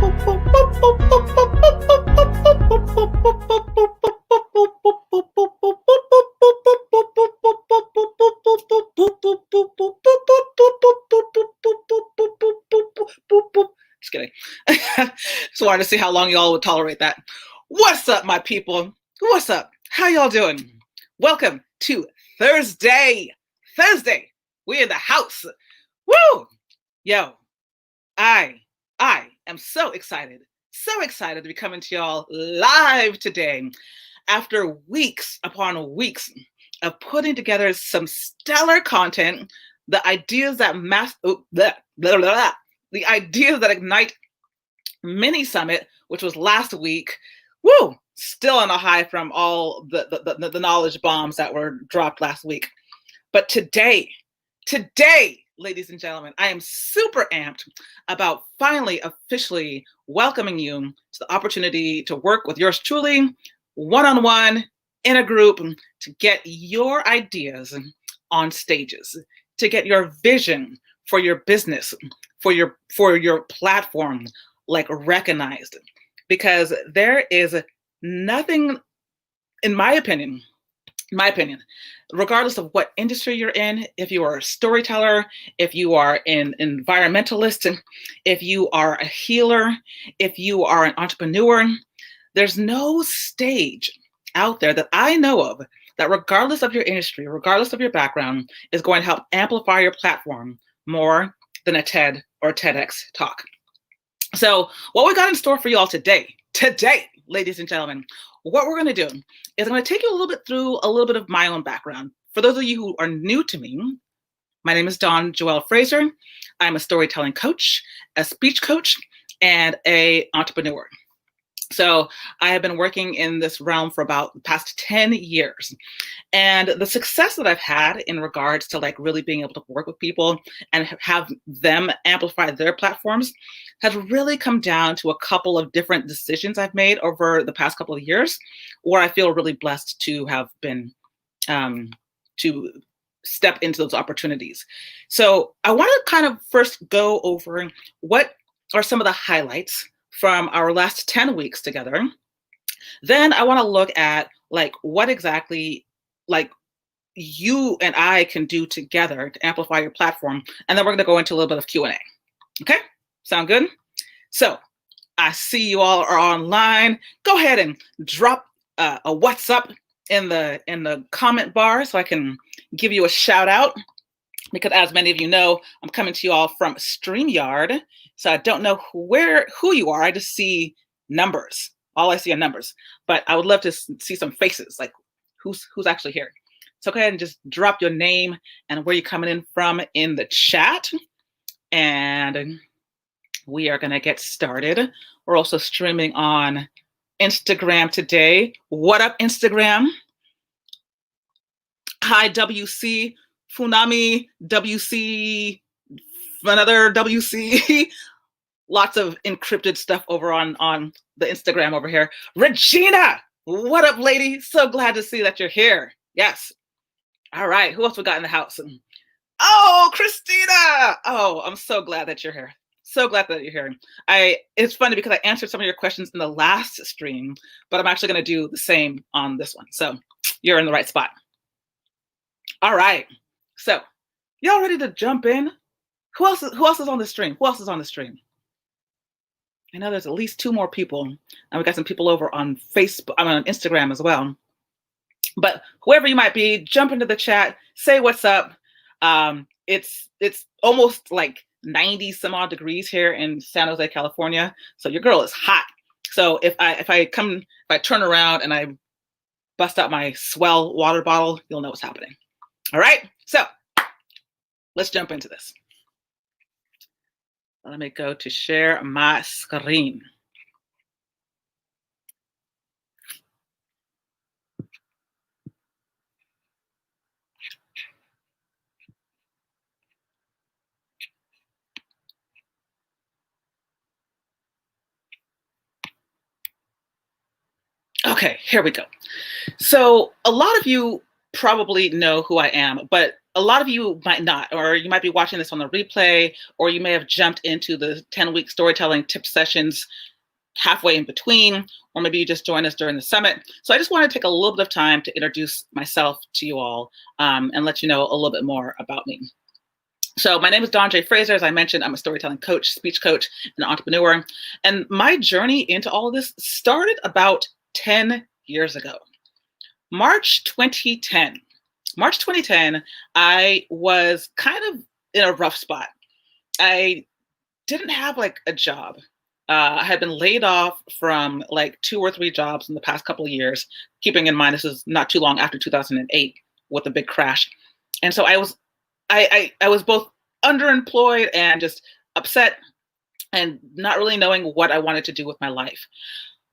Just kidding. Just wanted to see how long y'all would tolerate that. What's up, my people? What's up? How y'all doing? Welcome to Thursday. We in the house. Woo! Yo, I am so excited to be coming to y'all live today after weeks upon weeks of putting together some stellar content, the ideas that the ideas that Ignite mini summit, which was last week. Woo! Still on a high from all the knowledge bombs that were dropped last week. But today, ladies and gentlemen, I am super amped about finally officially welcoming you to the opportunity to work with yours truly, one-on-one, in a group, to get your ideas on stages, to get your vision for your business, for your platform, like, recognized. Because there is nothing, in my opinion, regardless of what industry you're in, if you are a storyteller, if you are an environmentalist, if you are a healer, if you are an entrepreneur, there's no stage out there that I know of that, regardless of your industry, regardless of your background, is going to help amplify your platform more than a TED or TEDx talk. So what we got in store for y'all today, ladies and gentlemen, what we're going to do is I'm going to take you a little bit through a little bit of my own background. For those of you who are new to me, my name is Dawn Joelle Fraser. I'm a storytelling coach, a speech coach, and an entrepreneur. So I have been working in this realm for about the past 10 years. And the success that I've had in regards to, like, really being able to work with people and have them amplify their platforms has really come down to a couple of different decisions I've made over the past couple of years, where I feel really blessed to have been to step into those opportunities. So I want to kind of first go over what are some of the highlights from our last 10 weeks together. Then I want to look at, like, what exactly, like, you and I can do together to amplify your platform. And then we're going to go into a little bit of Q&A. Okay? Sound good? So I see you all are online. Go ahead and drop a what's up in the comment bar so I can give you a shout out. Because as many of you know, I'm coming to you all from StreamYard. So I don't know who you are. I just see numbers. All I see are numbers. But I would love to see some faces, like who's actually here. So go ahead and just drop your name and where you're coming in from in the chat. And we are going to get started. We're also streaming on Instagram today. What up, Instagram? Hi, WC. Funami, WC, another WC. Lots of encrypted stuff over on the Instagram over here. Regina, what up, lady? So glad to see that you're here. Yes. All right. Who else we got in the house? Oh, Christina. Oh, I'm so glad that you're here. So glad that you're here. It's funny because I answered some of your questions in the last stream, but I'm actually going to do the same on this one. So you're in the right spot. All right. So y'all ready to jump in? Who else is on the stream? Who else is on the stream? I know there's at least 2 more people, and we got some people over on Facebook, on Instagram as well. But whoever you might be, jump into the chat, say what's up. It's almost like 90 some odd degrees here in San Jose, California. So your girl is hot. So if I turn around and I bust out my Swell water bottle, you'll know what's happening. All right, so let's jump into this. Let me go to share my screen. Okay, here we go. So a lot of you probably know who I am, but a lot of you might not, or you might be watching this on the replay, or you may have jumped into the 10-week storytelling tip sessions halfway in between, or maybe you just joined us during the summit. So I just want to take a little bit of time to introduce myself to you all and let you know a little bit more about me. So my name is Dawn J. Fraser. As I mentioned, I'm a storytelling coach, speech coach, and entrepreneur. And my journey into all of this started about 10 years ago. March 2010, I was kind of in a rough spot. I didn't have like a job. I had been laid off from like 2 or 3 jobs in the past couple of years, keeping in mind this is not too long after 2008 with the big crash. And so I was both underemployed and just upset and not really knowing what I wanted to do with my life.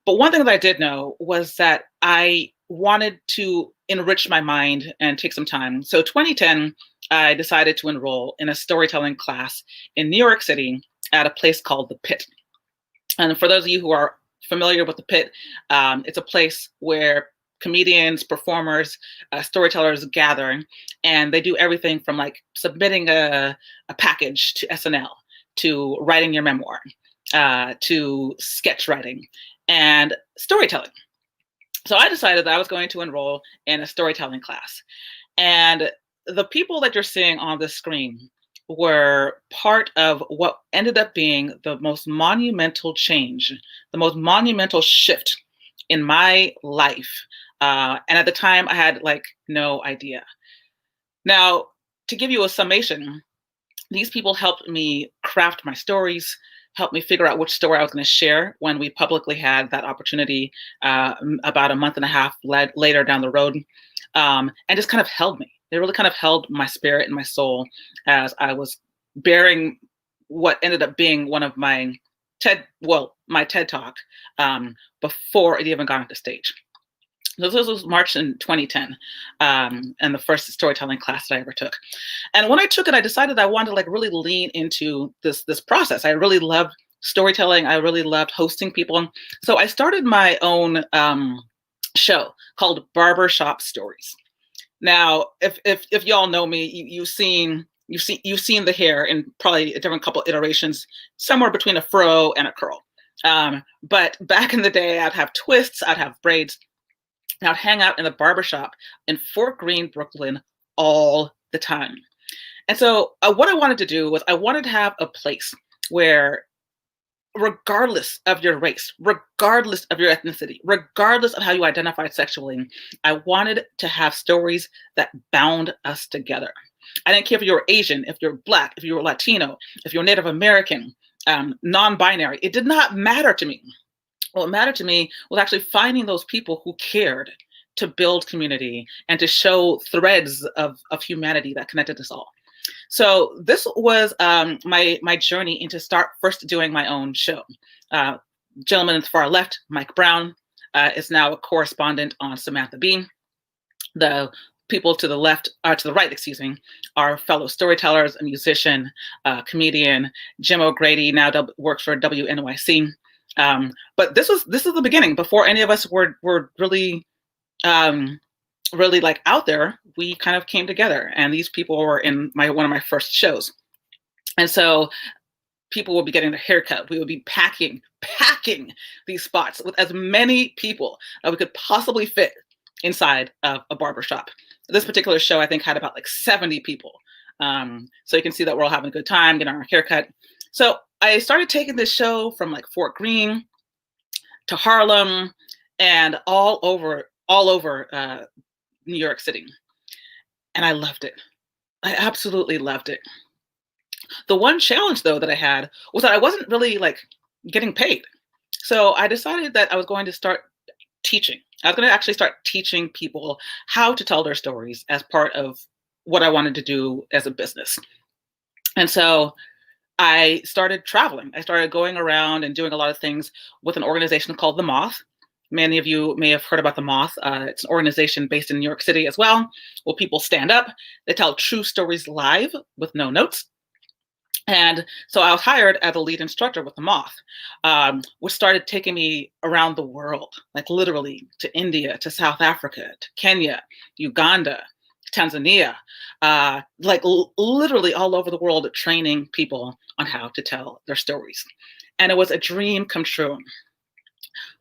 But one thing that I did know was that I wanted to enrich my mind and take some time. So 2010, I decided to enroll in a storytelling class in New York City at a place called The Pit. And for those of you who are familiar with The Pit, it's a place where comedians, performers, storytellers gather, and they do everything from like submitting a package to SNL, to writing your memoir, to sketch writing and storytelling. So I decided that I was going to enroll in a storytelling class. And the people that you're seeing on the screen were part of what ended up being the most monumental change, the most monumental shift in my life. And at the time, I had like no idea. Now, to give you a summation, these people helped me craft my stories, helped me figure out which story I was going to share when we publicly had that opportunity about a month and a half later down the road, and just kind of held me. They really kind of held my spirit and my soul as I was bearing what ended up being one of my TED Talk before it even got on the stage. So this was March in 2010, and the first storytelling class that I ever took. And when I took it, I decided I wanted to like really lean into this process. I really loved storytelling. I really loved hosting people. So I started my own show called Barbershop Stories. Now, if y'all know me, you've seen the hair in probably a different couple iterations, somewhere between a fro and a curl. But back in the day, I'd have twists, I'd have braids. And I'd hang out in the barbershop in Fort Greene, Brooklyn, all the time. And so what I wanted to do was I wanted to have a place where, regardless of your race, regardless of your ethnicity, regardless of how you identified sexually, I wanted to have stories that bound us together. I didn't care if you were Asian, if you're Black, if you were Latino, if you're Native American, non-binary. It did not matter to me. What mattered to me was actually finding those people who cared to build community and to show threads of humanity that connected us all. So this was my journey into start first doing my own show. Gentleman at the far left, Mike Brown, is now a correspondent on Samantha Bee. The people to the left, to the right, excuse me, are fellow storytellers, a musician, comedian. Jim O'Grady now works for WNYC. But this is the beginning. Before any of us were really like out there, we kind of came together, and these people were in one of my first shows. And so people will be getting their haircut. We would be packing these spots with as many people as we could possibly fit inside of a barbershop. This particular show, I think, had about like 70 people. So you can see that we're all having a good time, getting our haircut. So I started taking this show from like Fort Greene to Harlem and all over New York City. And I loved it. I absolutely loved it. The one challenge, though, that I had was that I wasn't really like getting paid. So I decided that I was going to start teaching. I was going to actually start teaching people how to tell their stories as part of what I wanted to do as a business. And so I started traveling. I started going around and doing a lot of things with an organization called The Moth. Many of you may have heard about The Moth. It's an organization based in New York City as well, where people stand up, they tell true stories live with no notes. And so I was hired as a lead instructor with The Moth, which started taking me around the world, like literally to India, to South Africa, to Kenya, Uganda, Tanzania, literally all over the world, training people on how to tell their stories. And it was a dream come true.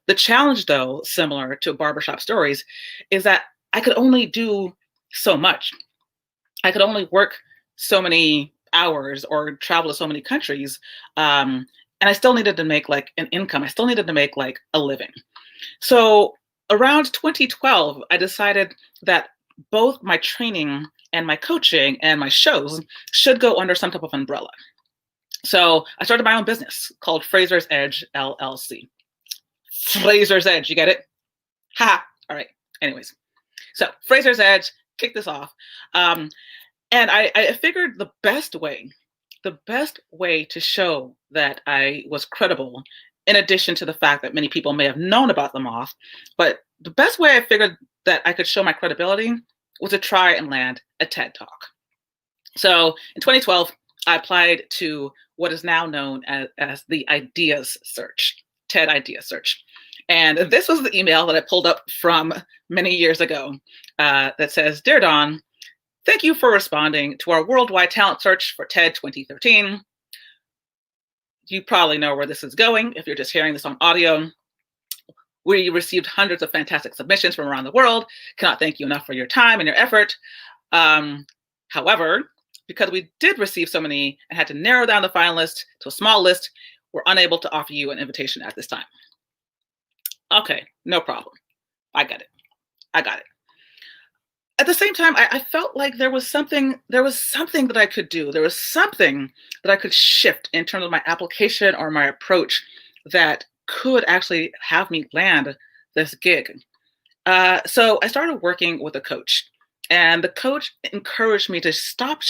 The challenge, though, similar to barbershop stories, is that I could only do so much. I could only work so many hours or travel to so many countries. And I still needed to make like an income. I still needed to make like a living. So around 2012, I decided that both my training and my coaching and my shows should go under some type of umbrella. So I started my own business called Fraser's Edge LLC. Fraser's Edge, you get it? Ha! All right. Anyways, so Fraser's Edge, kick this off. And I figured the best way to show that I was credible, in addition to the fact that many people may have known about the moth, but the best way I figured that I could show my credibility was to try and land a TED Talk. So in 2012, I applied to what is now known as the Ideas Search, TED Idea Search. And this was the email that I pulled up from many years ago that says, "Dear Dawn, thank you for responding to our worldwide talent search for TED 2013. You probably know where this is going if you're just hearing this on audio. We received hundreds of fantastic submissions from around the world. Cannot thank you enough for your time and your effort. However, because we did receive so many and had to narrow down the finalists to a small list, we're unable to offer you an invitation at this time." Okay, no problem. I got it. At the same time, I felt like there was something that I could do. There was something that I could shift in terms of my application or my approach that could actually have me land this gig. So I started working with a coach, and the coach encouraged me to stop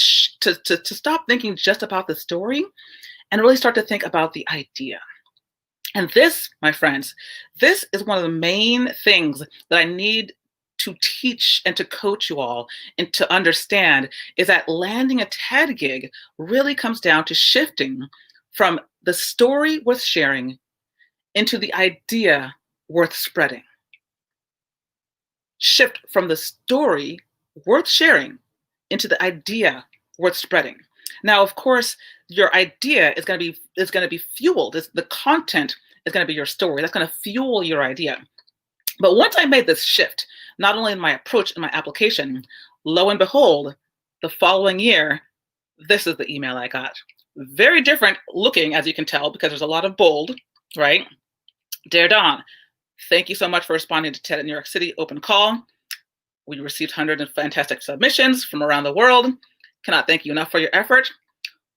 thinking just about the story and really start to think about the idea. And this, my friends, this is one of the main things that I need to teach and to coach you all and to understand, is that landing a TED gig really comes down to shifting from the story worth sharing into the idea worth spreading. Shift from the story worth sharing into the idea worth spreading. Now, of course, your idea is going to be fueled. The content is going to be your story. That's going to fuel your idea. But once I made this shift, not only in my approach and my application, lo and behold, the following year, this is the email I got. Very different looking, as you can tell, because there's a lot of bold, right? "Dear Dawn, thank you so much for responding to TED in New York City open call. We received hundreds of fantastic submissions from around the world. Cannot thank you enough for your effort.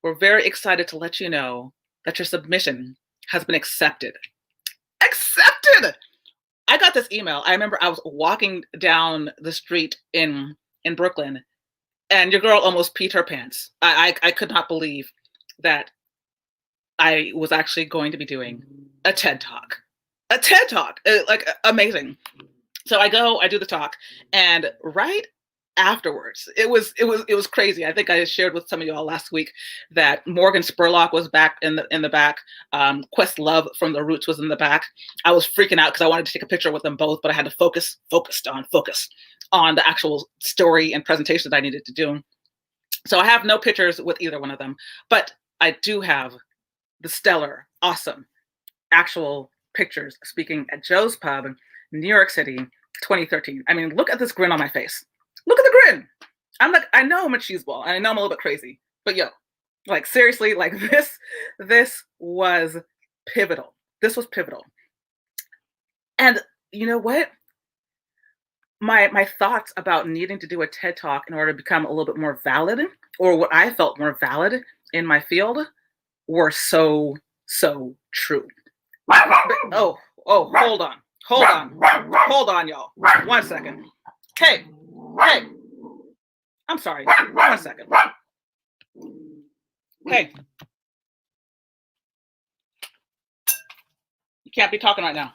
We're very excited to let you know that your submission has been accepted." Accepted! I got this email. I remember I was walking down the street in Brooklyn, and your girl almost peed her pants. I could not believe that I was actually going to be doing a TED Talk. A TED Talk, like amazing. So I do the talk, and right afterwards, it was crazy. I think I shared with some of y'all last week that Morgan Spurlock was back in the back. Questlove from The Roots was in the back. I was freaking out because I wanted to take a picture with them both, but I had to focus on the actual story and presentation that I needed to do. So I have no pictures with either one of them, but I do have the stellar, awesome, actual pictures speaking at Joe's Pub, New York City, 2013. I mean, look at this grin on my face. Look at the grin. I'm like, I know I'm a cheeseball, and I know I'm a little bit crazy, but yo, like seriously, like this was pivotal. This was pivotal. And you know what? My thoughts about needing to do a TED Talk in order to become a little bit more valid, or what I felt more valid in my field, were so true. Oh, hold on, y'all. 1 second. Hey, I'm sorry. 1 second. Hey, you can't be talking right now.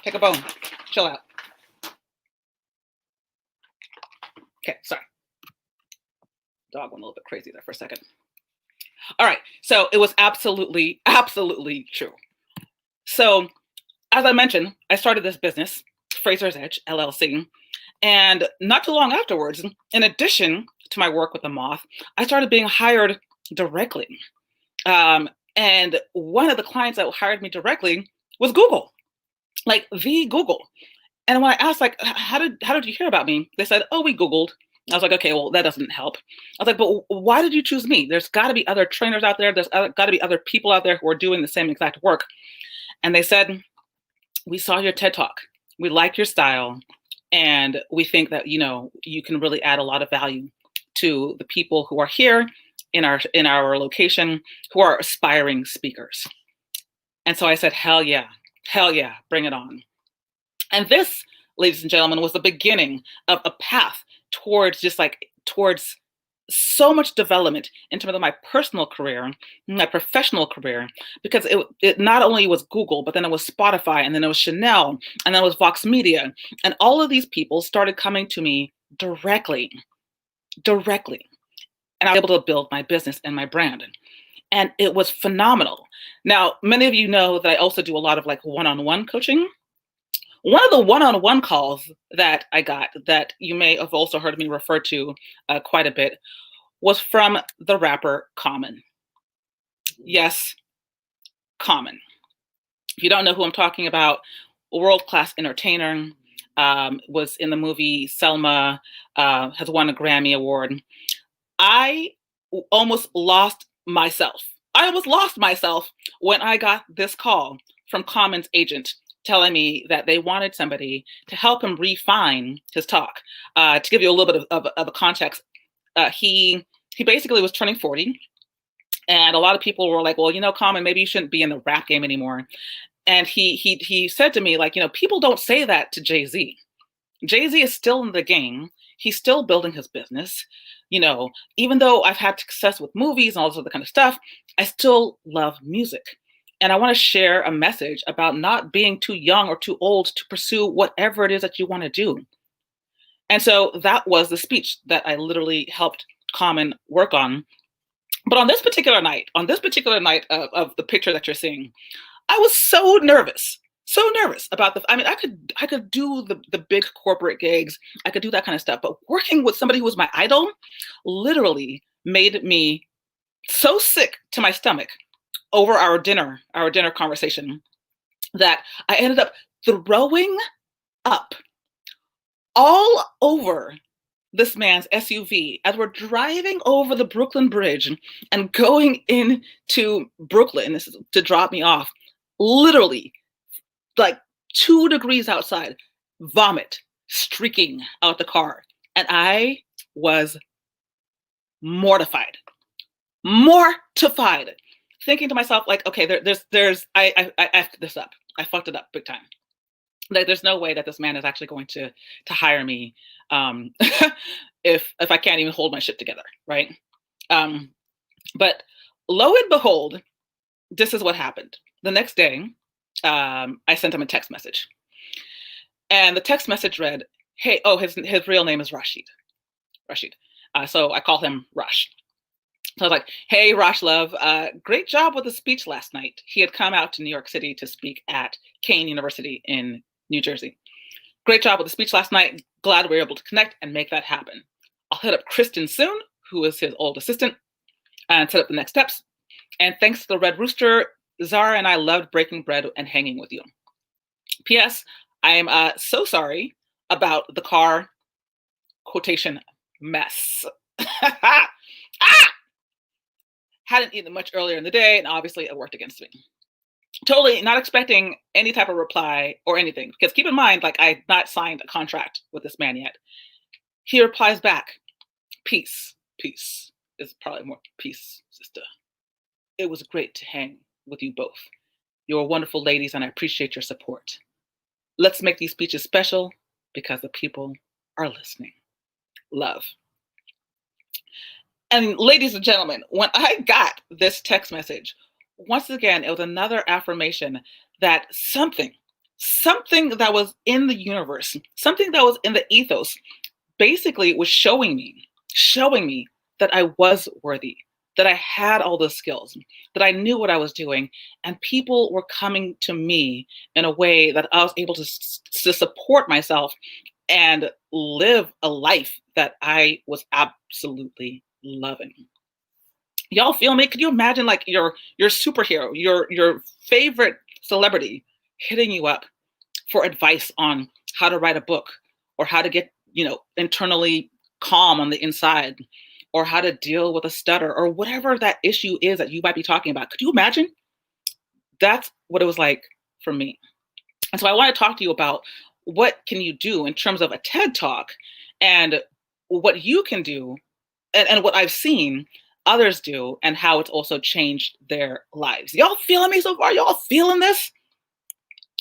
Take a bone. Chill out. Okay, sorry. Dog went a little bit crazy there for a second. All right, so it was absolutely true. So, as I mentioned, I started this business, Fraser's Edge LLC, And not too long afterwards, in addition to my work with the Moth, I started being hired directly. And one of the clients that hired me directly was Google, like the Google. And when I asked, like, how did you hear about me? They said, oh, we Googled. I was like, okay, well, that doesn't help. I was like, but why did you choose me? There's got to be other trainers out there. There's got to be other people out there who are doing the same exact work. And they said, we saw your TED Talk. We like your style. And we think that, you can really add a lot of value to the people who are here in our location who are aspiring speakers. And so I said, hell yeah, bring it on. And this, ladies and gentlemen, was the beginning of a path towards so much development in terms of my personal career, my professional career, because it not only was Google, but then it was Spotify, and then it was Chanel, and then it was Vox Media. And all of these people started coming to me directly. And I was able to build my business and my brand. And it was phenomenal. Now, many of you know that I also do a lot of like one-on-one coaching. One of the one-on-one calls that I got that you may have also heard me refer to quite a bit was from the rapper Common. Yes, Common. If you don't know who I'm talking about, a world-class entertainer, was in the movie Selma, has won a Grammy Award. I almost lost myself. When I got this call from Common's agent telling me that they wanted somebody to help him refine his talk. To give you a little bit of a context, he basically was turning 40, and a lot of people were like, well, Common, maybe you shouldn't be in the rap game anymore. And he said to me, like, people don't say that to Jay-Z. Jay-Z is still in the game. He's still building his business. Even though I've had success with movies and all this other kind of stuff, I still love music. And I want to share a message about not being too young or too old to pursue whatever it is that you want to do. And so that was the speech that I literally helped Common work on. But on this particular night of the picture that you're seeing, I was so nervous about I could do the big corporate gigs. I could do that kind of stuff. But working with somebody who was my idol literally made me so sick to my stomach over our dinner conversation that I ended up throwing up all over this man's SUV as we're driving over the Brooklyn Bridge and going into Brooklyn to drop me off. Literally, like 2 degrees outside, vomit streaking out the car. And I was mortified, thinking to myself, like, okay, I effed this up. I fucked it up big time. Like, there's no way that this man is actually going to hire me if I can't even hold my shit together, right? But lo and behold, this is what happened. The next day, I sent him a text message, and the text message read, "Hey," his real name is Rashid. So I call him Rush. So I was like, "Hey, Rush, love, great job with the speech last night." He had come out to New York City to speak at Kane University in New Jersey. "Great job with the speech last night. Glad we were able to connect and make that happen. I'll hit up Kristen soon," who is his old assistant, "and set up the next steps. And thanks to the Red Rooster, Zara and I loved breaking bread and hanging with you. P.S. I am so sorry about the car quotation mess." Hadn't eaten much earlier in the day, and obviously it worked against me. Totally not expecting any type of reply or anything, because keep in mind, like, I've not signed a contract with this man yet. He replies back, "Peace. Peace is probably more peace, sister. It was great to hang with you both. You're wonderful ladies, and I appreciate your support. Let's make these speeches special because the people are listening. Love." And ladies and gentlemen, when I got this text message, once again, it was another affirmation that something that was in the universe, something that was in the ethos, basically was showing me that I was worthy, that I had all the skills, that I knew what I was doing, and people were coming to me in a way that I was able to support myself and live a life that I was absolutely loving. Y'all feel me? Could you imagine like your superhero, your favorite celebrity hitting you up for advice on how to write a book or how to get, internally calm on the inside or how to deal with a stutter or whatever that issue is that you might be talking about? Could you imagine? That's what it was like for me. And so I want to talk to you about what can you do in terms of a TED Talk and what you can do and what I've seen others do and how it's also changed their lives. Y'all feeling me so far? Y'all feeling this?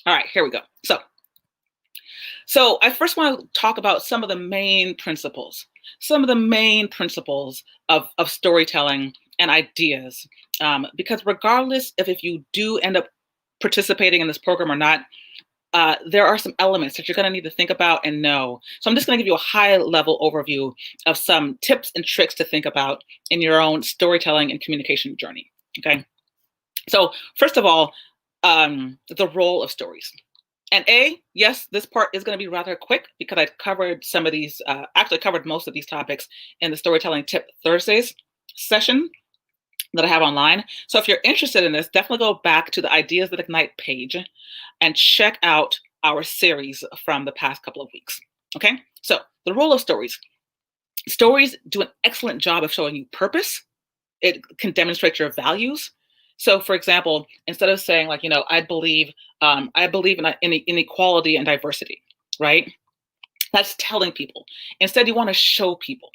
All right, here we go. So I first want to talk about some of the main principles, of storytelling and ideas. Because regardless if you do end up participating in this program or not, there are some elements that you're going to need to think about and know. So I'm just going to give you a high level overview of some tips and tricks to think about in your own storytelling and communication journey. Okay. So first of all, the role of stories. And yes, this part is going to be rather quick because I covered some of these, actually covered most of these topics in the Storytelling Tip Thursdays session that I have online. So if you're interested in this, definitely go back to the Ideas That Ignite page and check out our series from the past couple of weeks. Okay, so the role of stories. Stories do an excellent job of showing you purpose. It can demonstrate your values. So for example, instead of saying like, I believe in equality and diversity, right? That's telling people. Instead, you want to show people.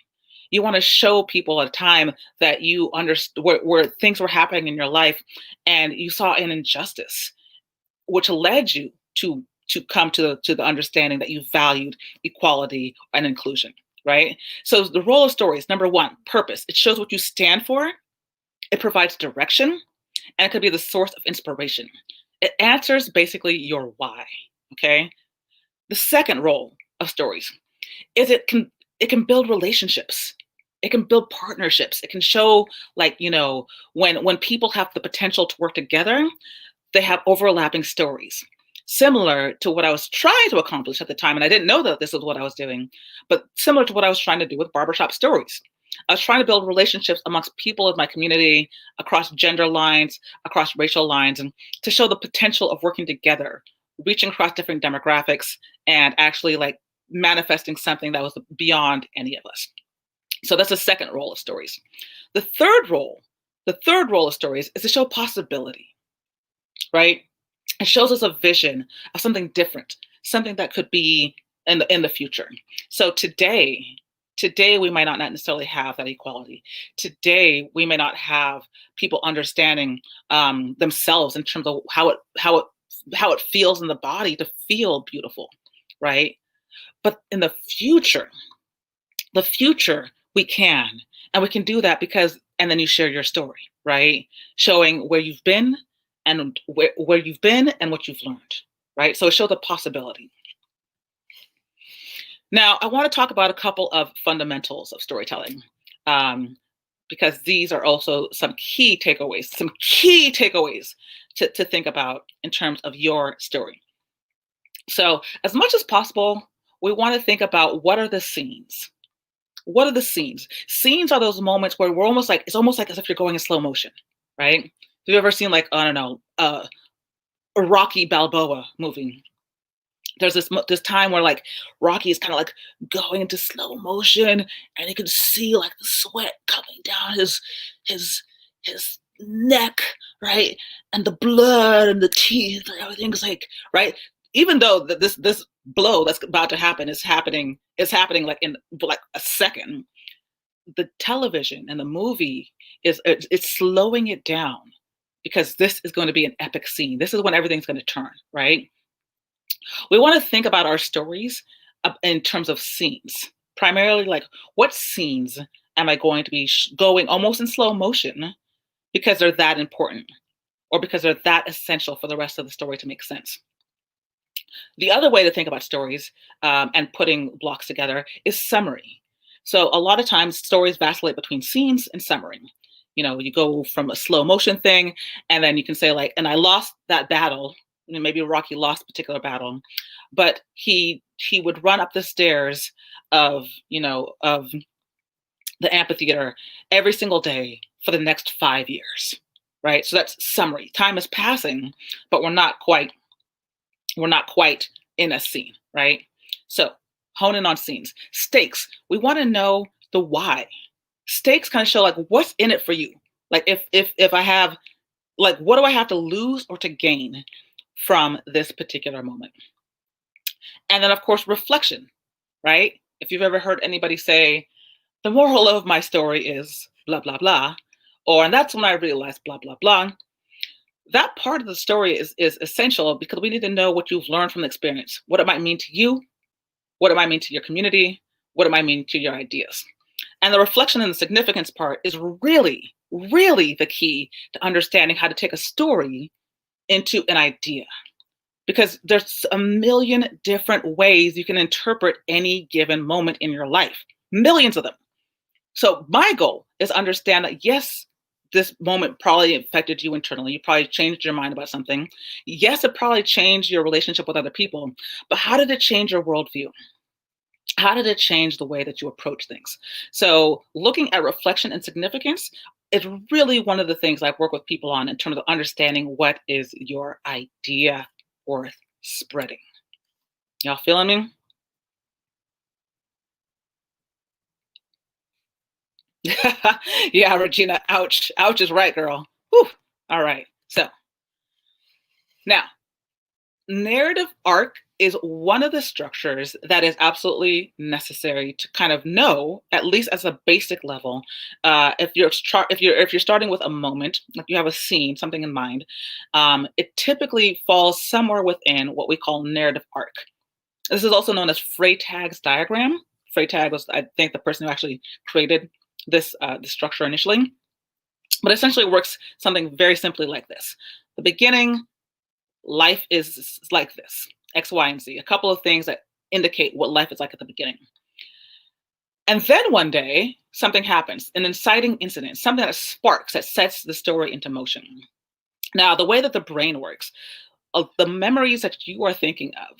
You want to show people a time that you understood where things were happening in your life and you saw an injustice, which led you to come to the understanding that you valued equality and inclusion, right? So the role of stories, number one, purpose. It shows what you stand for. It provides direction, and it could be the source of inspiration. It answers basically your why, okay? The second role of stories is it can build relationships. It can build partnerships. It can show like, when people have the potential to work together, they have overlapping stories. Similar to what I was trying to accomplish at the time, and I didn't know that this is what I was doing, but similar to what I was trying to do with Barbershop Stories. I was trying to build relationships amongst people of my community, across gender lines, across racial lines, and to show the potential of working together, reaching across different demographics, and actually like manifesting something that was beyond any of us. So that's the second role of stories. The third role of stories is to show possibility, right? It shows us a vision of something different, something that could be in the future. So today we might not necessarily have that equality. Today we may not have people understanding themselves in terms of how it feels in the body to feel beautiful, right? But in the future we can, and we can do that because, and then you share your story, right? Showing where you've been and where you've been and what you've learned, right? So it shows a possibility. Now, I want to talk about a couple of fundamentals of storytelling, because these are also some key takeaways to think about in terms of your story. So as much as possible, we want to think about what are the scenes? What are the scenes? Scenes are those moments where it's almost like as if you're going in slow motion, right? Have you ever seen like, I don't know, a Rocky Balboa movie? There's this time where like Rocky is kind of like going into slow motion and you can see like the sweat coming down his neck, right? And the blood and the teeth and everything's like, right? Even though this blow that's about to happen is happening like in like a second, the television and the movie it's slowing it down because this is going to be an epic scene. This is when everything's going to turn, right? We want to think about our stories in terms of scenes, primarily like what scenes am I going to be going almost in slow motion because they're that important or because they're that essential for the rest of the story to make sense. The other way to think about stories and putting blocks together is summary. So a lot of times stories vacillate between scenes and summary. You go from a slow motion thing and then you can say like, and I lost that battle, maybe Rocky lost a particular battle, but he would run up the stairs of, of the amphitheater every single day for the next 5 years, right? So that's summary. Time is passing, but we're not quite in a scene, right? So hone in on scenes. Stakes. We want to know the why. Stakes kind of show like what's in it for you. Like if I have, like, what do I have to lose or to gain from this particular moment? And then of course reflection, right? If you've ever heard anybody say, the moral of my story is blah blah blah, or and that's when I realized blah blah blah. That part of the story is essential because we need to know what you've learned from the experience, what it might mean to you, what it might mean to your community, what it might mean to your ideas. And the reflection and the significance part is really, really the key to understanding how to take a story into an idea. Because there's a million different ways you can interpret any given moment in your life, millions of them. So my goal is understand that yes, this moment probably affected you internally. You probably changed your mind about something. Yes, it probably changed your relationship with other people, but how did it change your worldview? How did it change the way that you approach things? So looking at reflection and significance is really one of the things I work with people on in terms of understanding what is your idea worth spreading. Y'all feeling me? Yeah, Regina, ouch. Ouch is right, girl. Whew. All right. So now, narrative arc is one of the structures that is absolutely necessary to kind of know, at least as a basic level. If you're starting with a moment, like you have a scene, something in mind, it typically falls somewhere within what we call narrative arc. This is also known as Freytag's diagram. Freytag was, I think, the person who actually created this structure initially, but essentially works something very simply like this: the beginning, life is like this, X, Y, and Z. A couple of things that indicate what life is like at the beginning. And then one day, something happens, an inciting incident, something that sparks, that sets the story into motion. Now, the way that the brain works, the memories that you are thinking of,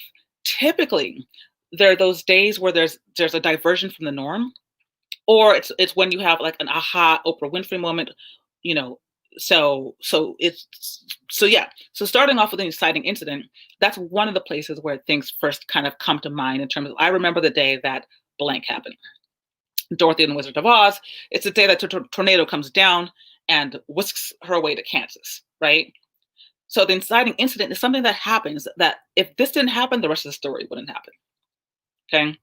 typically, there are those days where there's a diversion from the norm, or it's when you have like an aha Oprah Winfrey moment, you know. So starting off with an exciting incident, that's one of the places where things first kind of come to mind in terms of, I remember the day that blank happened. Dorothy and the Wizard of Oz, it's the day that tornado comes down and whisks her away to Kansas, right? So the inciting incident is something that happens that if this didn't happen, the rest of the story wouldn't happen. Okay.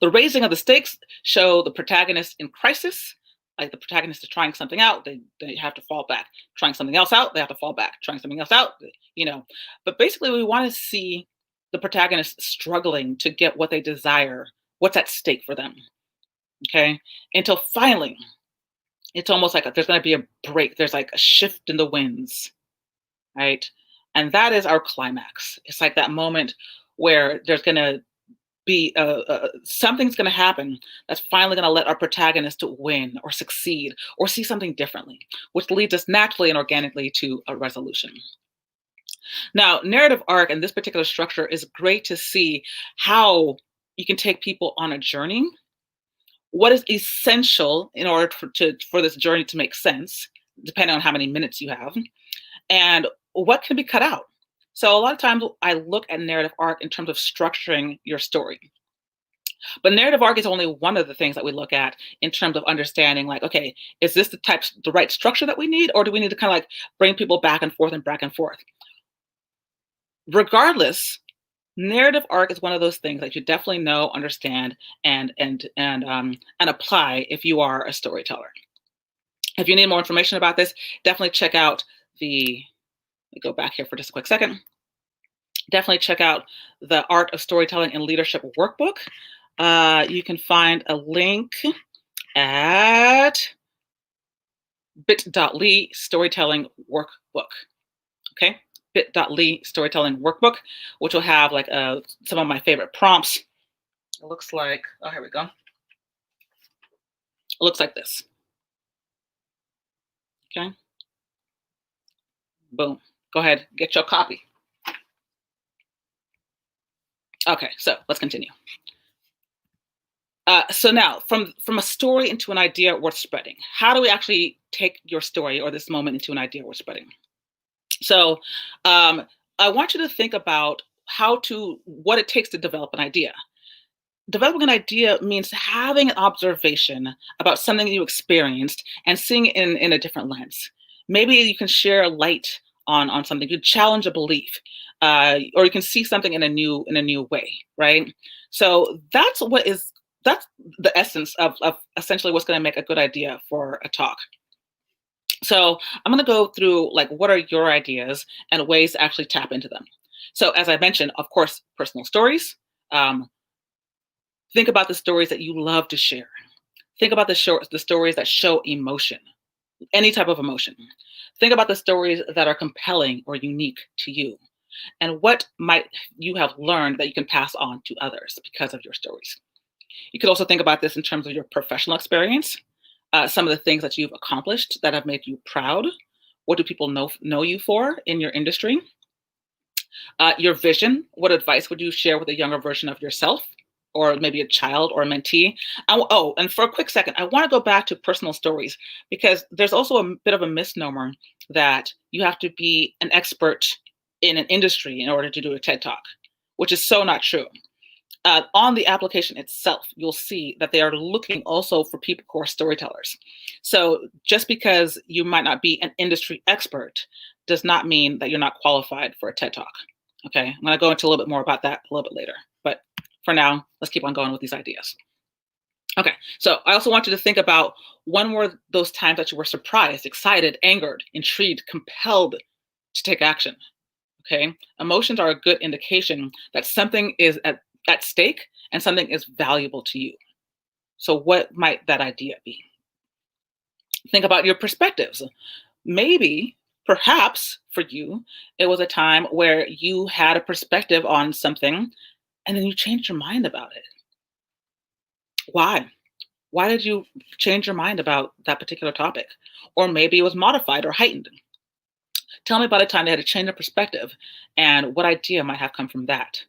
The raising of the stakes show the protagonist in crisis. Like the protagonist is trying something out, they have to fall back. Trying something else out, they have to fall back. Trying something else out, you know. But basically, we want to see the protagonist struggling to get what they desire, what's at stake for them. Okay. Until finally, it's almost like there's going to be a break. There's like a shift in the winds, right? And that is our climax. It's like that moment where there's going to be something's going to happen that's finally going to let our protagonist win or succeed or see something differently, which leads us naturally and organically to a resolution. Now, narrative arc and this particular structure is great to see how you can take people on a journey. What is essential in order for this journey to make sense, depending on how many minutes you have, and what can be cut out. So a lot of times I look at narrative arc in terms of structuring your story. But narrative arc is only one of the things that we look at in terms of understanding, like, okay, is this the right structure that we need, or do we need to kind of like bring people back and forth and back and forth? Regardless, narrative arc is one of those things that you definitely know, understand, and apply if you are a storyteller. If you need more information about this, definitely check out let me go back here for just a quick second. Definitely check out the Art of Storytelling and Leadership workbook. You can find a link at bit.ly storytelling workbook. Okay, bit.ly storytelling workbook, which will have like some of my favorite prompts. It looks like, oh, here we go. It looks like this. Okay. Boom. Go ahead, get your copy. Okay, so let's continue. So now, from a story into an idea worth spreading, how do we actually take your story or this moment into an idea worth spreading? So, um, I want you to think about what it takes to develop an idea. Developing an idea means having an observation about something you experienced and seeing it in a different lens. Maybe you can share light on something. You challenge a belief, or you can see something in a new way, right? So that's the essence of essentially what's going to make a good idea for a talk. So I'm going to go through like what are your ideas and ways to actually tap into them. So as I mentioned, of course, personal stories. Um, think about the stories that you love to share. Think about the stories that show emotion, any type of emotion. Think about the stories that are compelling or unique to you, and what might you have learned that you can pass on to others because of your stories. You could also think about this in terms of your professional experience, some of the things that you've accomplished that have made you proud. What do people know you for in your industry? Your vision. What advice would you share with a younger version of yourself, or maybe a child or a mentee? Oh, and for a quick second, I want to go back to personal stories because there's also a bit of a misnomer that you have to be an expert in an industry in order to do a TED Talk, which is so not true. On the application itself, you'll see that they are looking also for people who are storytellers. So just because you might not be an industry expert does not mean that you're not qualified for a TED Talk. Okay, I'm going to go into a little bit more about that a little bit later. But for now, let's keep on going with these ideas. Okay, so I also want you to think about when were those times that you were surprised, excited, angered, intrigued, compelled to take action. Okay, emotions are a good indication that something is at stake and something is valuable to you. So, what might that idea be? Think about your perspectives. Maybe, perhaps for you, it was a time where you had a perspective on something and then you changed your mind about it. Why? Why did you change your mind about that particular topic? Or maybe it was modified or heightened. Tell me about a time they had a change of perspective and what idea might have come from that.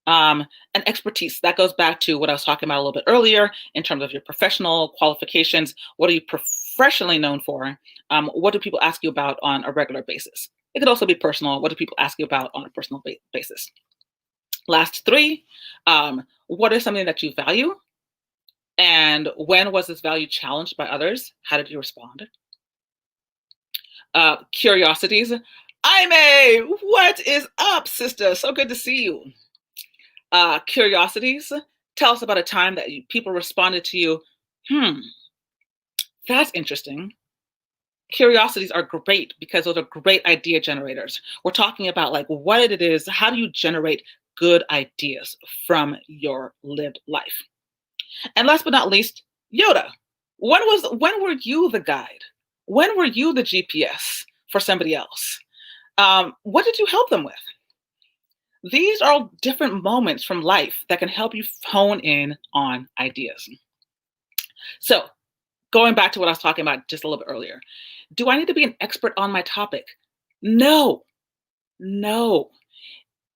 And expertise, that goes back to what I was talking about a little bit earlier in terms of your professional qualifications. What are you professionally known for? What do people ask you about on a regular basis? It could also be personal. What do people ask you about on a personal basis? Last three, what is something that you value? And when was this value challenged by others? How did you respond? Curiosities. Aime, what is up, sister? So good to see you. Curiosities. Tell us about a time that people responded to you. That's interesting. Curiosities are great because those are great idea generators. We're talking about like what it is, how do you generate good ideas from your lived life? And last but not least, Yoda. When were you the guide? When were you the GPS for somebody else? What did you help them with? These are all different moments from life that can help you hone in on ideas. So, going back to what I was talking about just a little bit earlier, do I need to be an expert on my topic? No, no.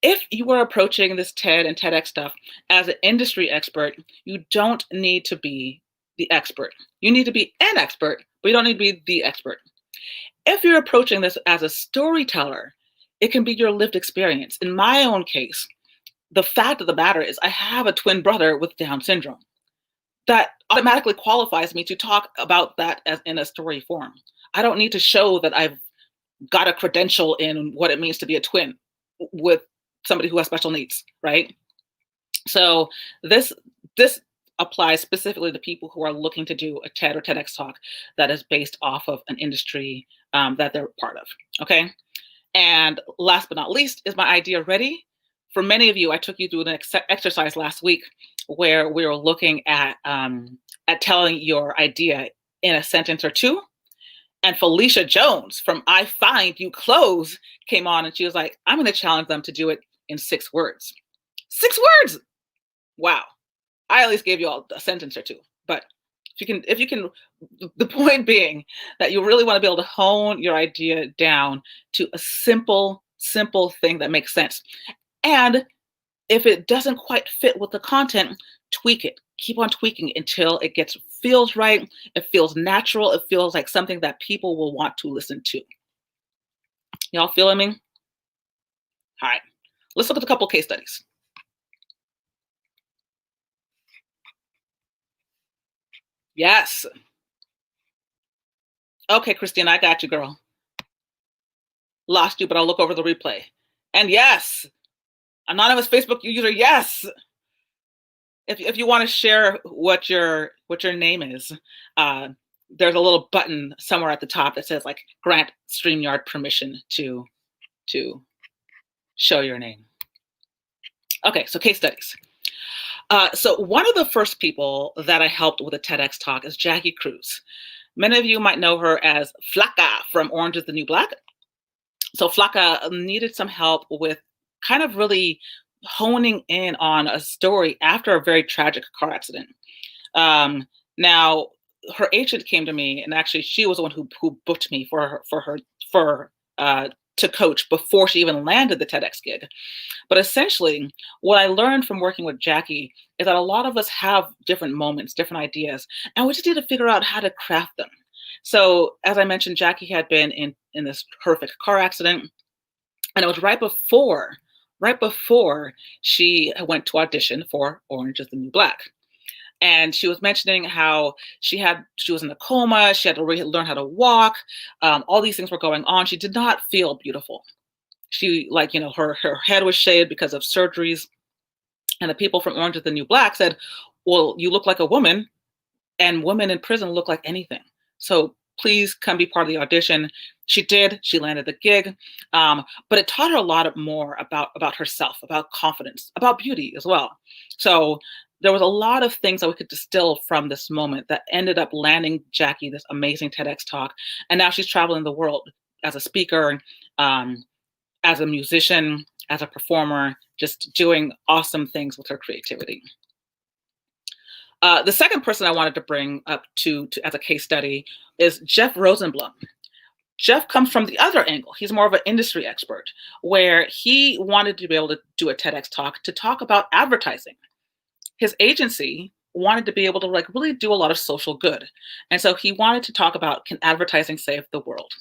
If you are approaching this TED and TEDx stuff as an industry expert, you don't need to be the expert. You need to be an expert, but you don't need to be the expert. If you're approaching this as a storyteller, it can be your lived experience. In my own case, the fact of the matter is I have a twin brother with Down syndrome. That automatically qualifies me to talk about that as in a story form. I don't need to show that I've got a credential in what it means to be a twin with somebody who has special needs, right? So this applies specifically to people who are looking to do a TED or TEDx talk that is based off of an industry that they're part of, okay? And last but not least, is my idea ready? For many of you, I took you through an exercise last week where we were looking at telling your idea in a sentence or two. And Felicia Jones from I Find You Clothes came on and she was like, I'm going to challenge them to do it in 6 words. 6 words! Wow. I at least gave you all a sentence or two. But if you can, the point being that you really want to be able to hone your idea down to a simple thing that makes sense. And If it doesn't quite fit with the content, tweak it. Keep on tweaking until it feels right, it feels natural, it feels like something that people will want to listen to. Y'all feeling me? All right. Let's look at a couple case studies. Yes. Okay, Christina, I got you, girl. Lost you, but I'll look over the replay. And yes, anonymous Facebook user, yes. If you want to share what your name is, there's a little button somewhere at the top that says like grant StreamYard permission to show your name. Okay, so case studies. So one of the first people that I helped with a TEDx talk is Jackie Cruz. Many of you might know her as Flaca from Orange is the New Black. So Flaca needed some help with kind of really honing in on a story after a very tragic car accident. Now, her agent came to me, and actually, she was the one who booked me to coach before she even landed the TEDx gig. But essentially, what I learned from working with Jackie is that a lot of us have different moments, different ideas, and we just need to figure out how to craft them. So, as I mentioned, Jackie had been in this horrific car accident, and it was right before she went to audition for Orange is the New Black. And she was mentioning how she was in a coma. She had to learn how to walk. All these things were going on. She did not feel beautiful. She, her head was shaved because of surgeries. And the people from Orange is the New Black said, well, you look like a woman, and women in prison look like anything. So please come be part of the audition. She did. She landed the gig. But it taught her a lot more about herself, about confidence, about beauty as well. So there was a lot of things that we could distill from this moment that ended up landing Jackie this amazing TEDx talk. And now she's traveling the world as a speaker, as a musician, as a performer, just doing awesome things with her creativity. The second person I wanted to bring up to as a case study is Jeff Rosenblum. Jeff comes from the other angle. He's more of an industry expert, where he wanted to be able to do a TEDx talk to talk about advertising. His agency wanted to be able to really do a lot of social good. And so he wanted to talk about, can advertising save the world?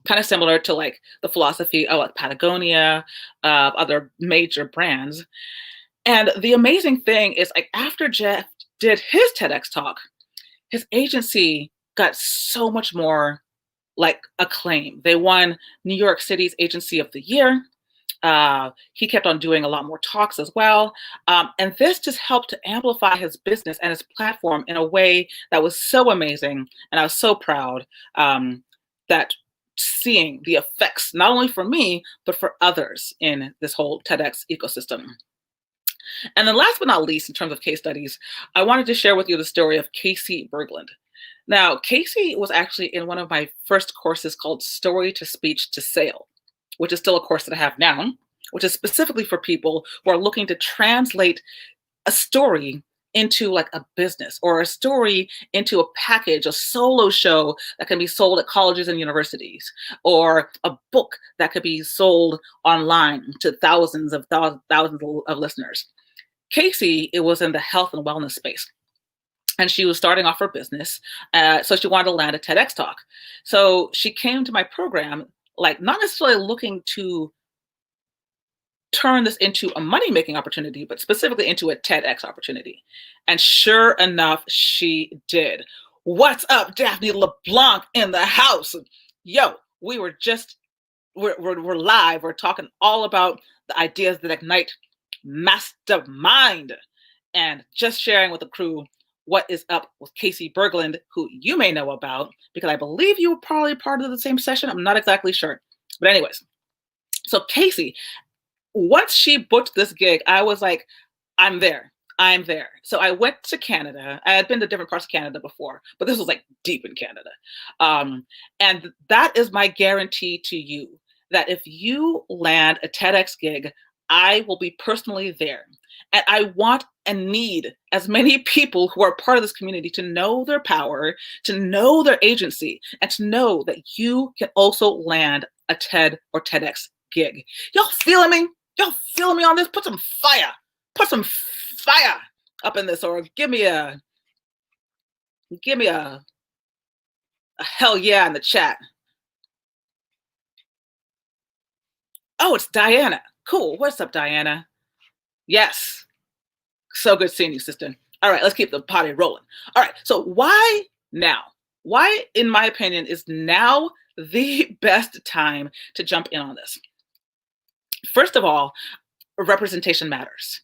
Kind of similar to the philosophy of Patagonia, other major brands. And the amazing thing is after Jeff did his TEDx talk, his agency got so much more acclaim. They won New York City's Agency of the Year. He kept on doing a lot more talks as well. And this just helped to amplify his business and his platform in a way that was so amazing. And I was so proud that seeing the effects, not only for me, but for others in this whole TEDx ecosystem. And then last but not least, in terms of case studies, I wanted to share with you the story of Casey Berglund. Now, Casey was actually in one of my first courses called Story to Speech to Sale, which is still a course that I have now, which is specifically for people who are looking to translate a story into a business, or a story into a package, a solo show that can be sold at colleges and universities, or a book that could be sold online to thousands of listeners. Casey, it was in the health and wellness space. And she was starting off her business. So she wanted to land a TEDx talk. So she came to my program, not necessarily looking to turn this into a money-making opportunity, but specifically into a TEDx opportunity. And sure enough, she did. What's up, Daphne LeBlanc in the house? Yo, we're live. We're talking all about the ideas that Ignite Mastermind, and just sharing with the crew what is up with Casey Berglund, who you may know about, because I believe you were probably part of the same session. I'm not exactly sure. But anyways, so Casey, once she booked this gig, I was like, I'm there. So I went to Canada. I had been to different parts of Canada before, but this was deep in Canada. And that is my guarantee to you, that if you land a TEDx gig, I will be personally there. And I want and need as many people who are part of this community to know their power, to know their agency, and to know that you can also land a TED or TEDx gig. Y'all feeling me? Y'all feel me on this? Put some fire. Put some fire up in this, or give me a hell yeah in the chat. Oh, it's Diana. Cool. What's up, Diana? Yes. So good seeing you, sister. All right, let's keep the party rolling. All right, so why now? Why, in my opinion, is now the best time to jump in on this? First of all, representation matters.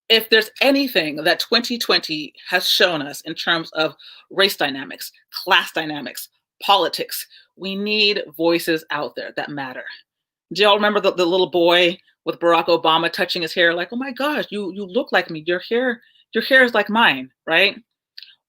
If there's anything that 2020 has shown us in terms of race dynamics, class dynamics, politics, we need voices out there that matter. Do y'all remember the little boy with Barack Obama touching his hair like, oh my gosh, you look like me. Your hair is like mine, right?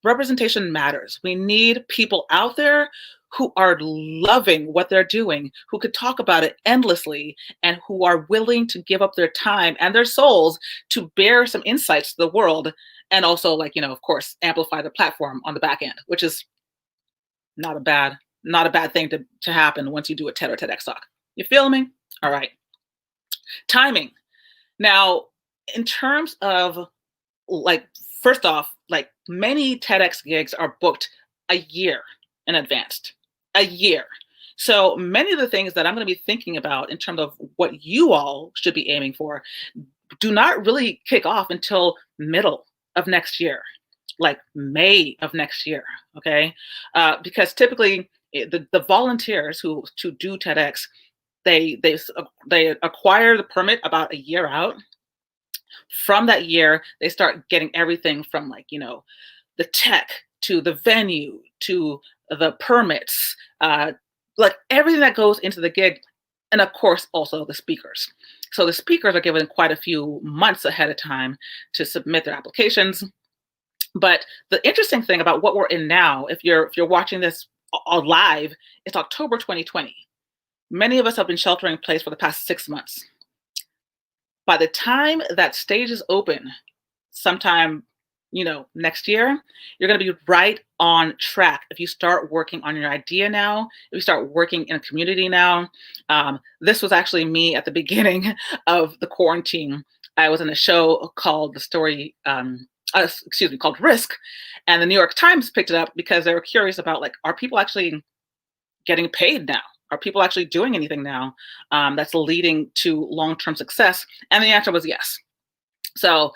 Representation matters. We need people out there who are loving what they're doing, who could talk about it endlessly, and who are willing to give up their time and their souls to bear some insights to the world, and also, like, of course, amplify the platform on the back end, which is not a bad thing to happen once you do a TED or TEDx talk. You feel me? All right. Timing. Now, in terms of, like, first off, like, many TEDx gigs are booked a year in advance. A year. So many of the things that I'm going to be thinking about in terms of what you all should be aiming for do not really kick off until middle of next year, like May of next year, okay? Because typically the volunteers who do TEDx, they acquire the permit about a year out. From that year, they start getting everything from, like, the tech to the venue to the permits, like everything that goes into the gig, and of course also the speakers. So the speakers are given quite a few months ahead of time to submit their applications. But the interesting thing about what we're in now, if you're watching this live, it's October 2020. Many of us have been sheltering in place for the past 6 months. By the time that stage is open, sometime, next year, you're going to be right on track. If you start working on your idea now, if you start working in a community now, this was actually me at the beginning of the quarantine. I was in a show called called Risk, and the New York Times picked it up because they were curious about, like, are people actually getting paid now? Are people actually doing anything now that's leading to long-term success? And the answer was yes. So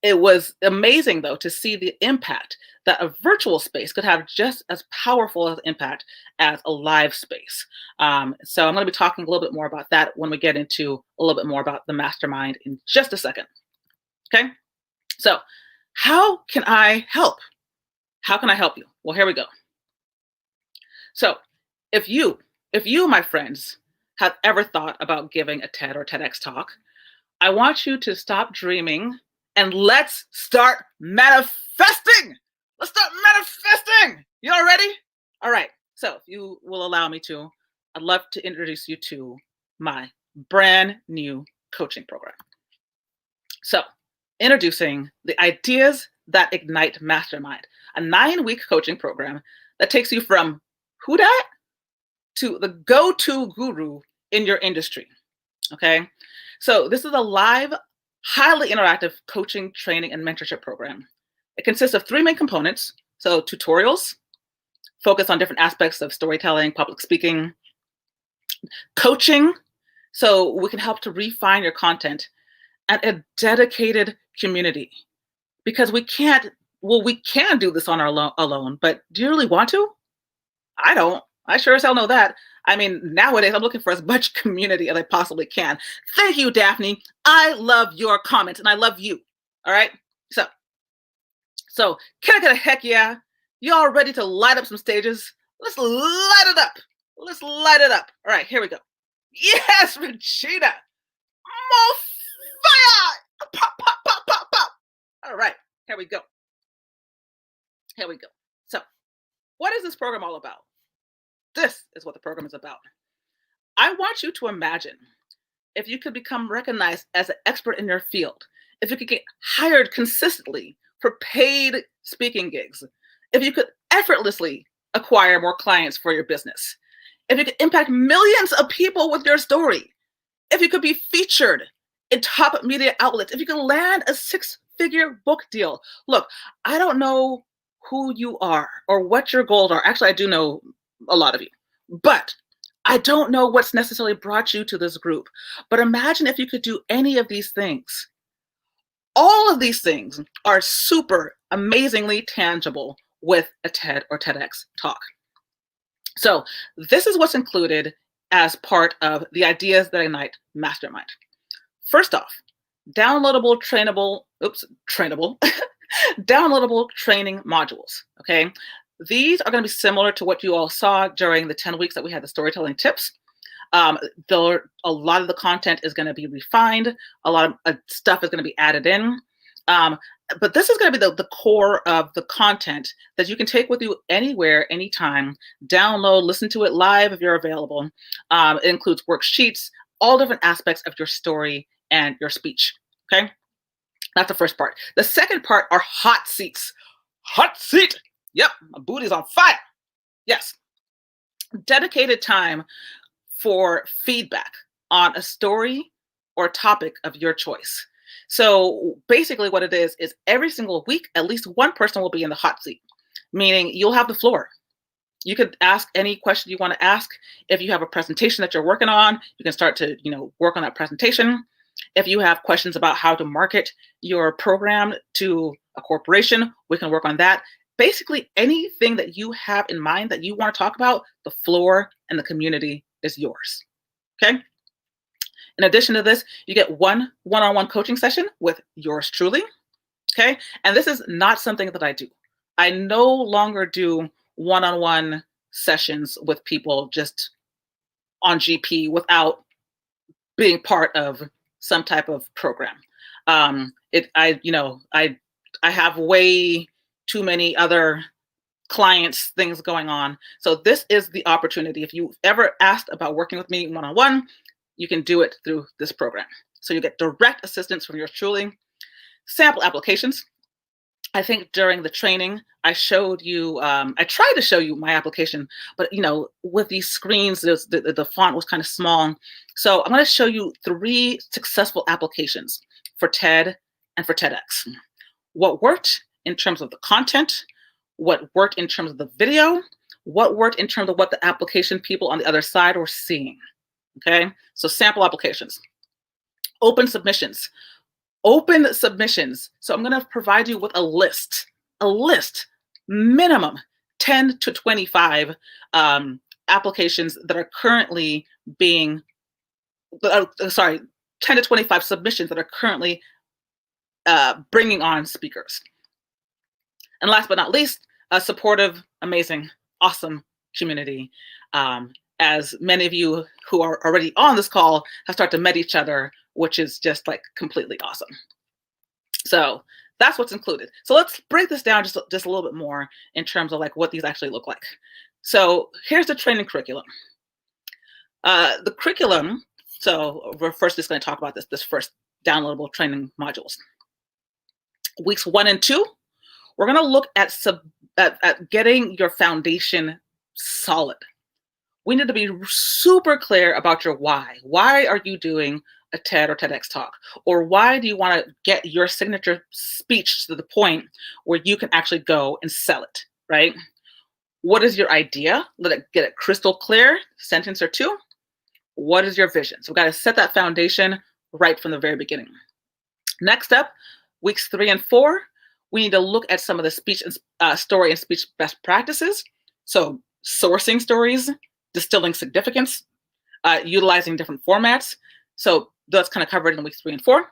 it was amazing, though, to see the impact that a virtual space could have, just as powerful of impact as a live space. So I'm going to be talking a little bit more about that when we get into a little bit more about the mastermind in just a second. Okay? So how can I help? How can I help you? Well, here we go. So if you, my friends, have ever thought about giving a TED or TEDx talk, I want you to stop dreaming and let's start manifesting. Let's start manifesting. You all ready? All right. So if you will allow me to, I'd love to introduce you to my brand new coaching program. So introducing the Ideas That Ignite Mastermind, a 9-week coaching program that takes you from who dat to the go-to guru in your industry. Okay. So this is a live, highly interactive coaching, training, and mentorship program. It consists of 3 main components. So tutorials, focus on different aspects of storytelling, public speaking, coaching, so we can help to refine your content, and a dedicated community. Because we can do this on our alone, but do you really want to? I don't. I sure as hell know that. I mean, nowadays I'm looking for as much community as I possibly can. Thank you, Daphne. I love your comments and I love you. All right. So can I get a heck yeah? Y'all ready to light up some stages? Let's light it up. Let's light it up. All right, here we go. Yes, Regina. More fire. Pop, pop, pop, pop, pop. All right, here we go. Here we go. So what is this program all about? This is what the program is about. I want you to imagine if you could become recognized as an expert in your field, if you could get hired consistently for paid speaking gigs, if you could effortlessly acquire more clients for your business, if you could impact millions of people with your story, if you could be featured in top media outlets, if you can land a six-figure book deal. Look, I don't know who you are or what your goals are. Actually, I do know a lot of you, but I don't know what's necessarily brought you to this group. But imagine if you could do any of these things. All of these things are super amazingly tangible with a TED or TEDx talk. So this is what's included as part of the Ideas That Ignite Mastermind. First off, downloadable, trainable, downloadable training modules, okay? These are gonna be similar to what you all saw during the 10 weeks that we had the storytelling tips. A lot of the content is gonna be refined, a lot of stuff is gonna be added in. But this is gonna be the core of the content that you can take with you anywhere, anytime, download, listen to it live if you're available. It includes worksheets, all different aspects of your story and your speech, okay? That's the first part. The second part are hot seats. Hot seat. Yep, my booty's on fire. Yes. Dedicated time for feedback on a story or topic of your choice. So basically what it is every single week, at least one person will be in the hot seat, meaning you'll have the floor. You could ask any question you want to ask. If you have a presentation that you're working on, you can start to, work on that presentation. If you have questions about how to market your program to a corporation, we can work on that. Basically, anything that you have in mind that you want to talk about, the floor and the community is yours, okay? In addition to this, you get one-on-one coaching session with yours truly, okay? And this is not something that I do. I no longer do one-on-one sessions with people just on GP without being part of some type of program. I have way too many other clients, things going on. So this is the opportunity. If you've ever asked about working with me one-on-one, you can do it through this program. So you get direct assistance from yours truly. Sample applications. I think during the training, I showed you, I tried to show you my application, but with these screens, the font was kind of small. So I'm going to show you 3 successful applications for TED and for TEDx. What worked in terms of the content, what worked in terms of the video, what worked in terms of what the application people on the other side were seeing. Okay, so sample applications. Open submissions. Open submissions. So I'm going to provide you with a list, minimum 10 to 25 applications that are currently 10 to 25 submissions that are currently bringing on speakers. And last but not least, a supportive, amazing, awesome community. As many of you who are already on this call have started to met each other, which is just like completely awesome. So that's what's included. So let's break this down just a little bit more in terms of like what these actually look like. So here's the training curriculum. The curriculum, so we're first just going to talk about this first downloadable training modules. Weeks 1 and 2, we're going to look at getting your foundation solid. We need to be super clear about your why. Why are you doing a TED or TEDx talk? Or why do you want to get your signature speech to the point where you can actually go and sell it, right? What is your idea? Get it crystal clear, sentence or 2. What is your vision? So we've got to set that foundation right from the very beginning. Next up, weeks 3 and 4, we need to look at some of the speech and story and speech best practices. So sourcing stories, distilling significance, utilizing different formats. So that's kind of covered in weeks 3 and 4.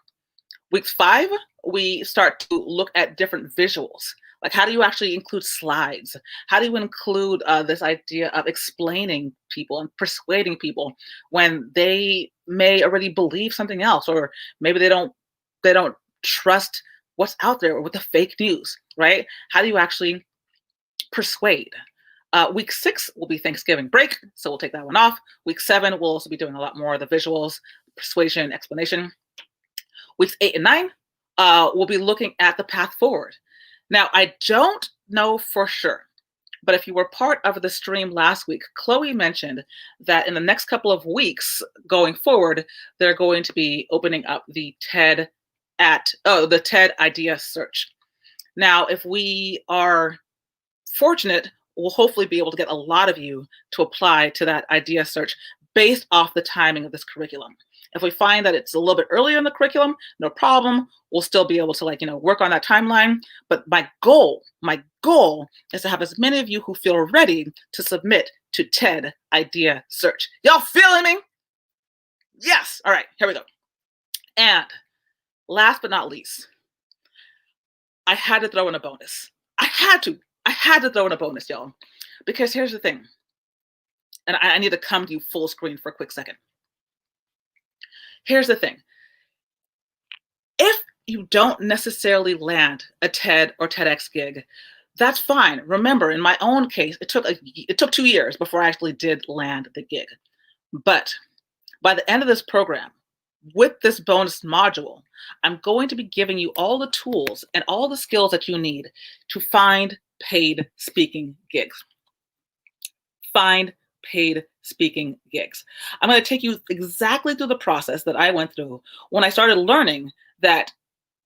Weeks 5, we start to look at different visuals. Like how do you actually include slides? How do you include this idea of explaining people and persuading people when they may already believe something else, or maybe they don't trust what's out there with the fake news, right? How do you actually persuade? Week 6 will be Thanksgiving break, so we'll take that one off. Week 7, we'll also be doing a lot more of the visuals, persuasion, explanation. Weeks 8 and 9, we'll be looking at the path forward. Now, I don't know for sure, But if you were part of the stream last week, Chloe mentioned that in the next couple of weeks going forward, they're going to be opening up the TED idea search. Now, if we are fortunate, we'll hopefully be able to get a lot of you to apply to that idea search based off the timing of this curriculum. If we find that it's a little bit earlier in the curriculum, no problem. We'll still be able to work on that timeline. But my goal is to have as many of you who feel ready to submit to TED Idea Search. Y'all feeling me? Yes. All right, here we go. And last but not least, I had to throw in a bonus. I had to throw in a bonus, y'all, because here's the thing. And I need to come to you full screen for a quick second. Here's the thing. If you don't necessarily land a TED or TEDx gig, that's fine. Remember, in my own case, it took 2 years before I actually did land the gig. But by the end of this program, with this bonus module, I'm going to be giving you all the tools and all the skills that you need to find paid speaking gigs. Find paid speaking gigs. I'm going to take you exactly through the process that I went through when I started learning that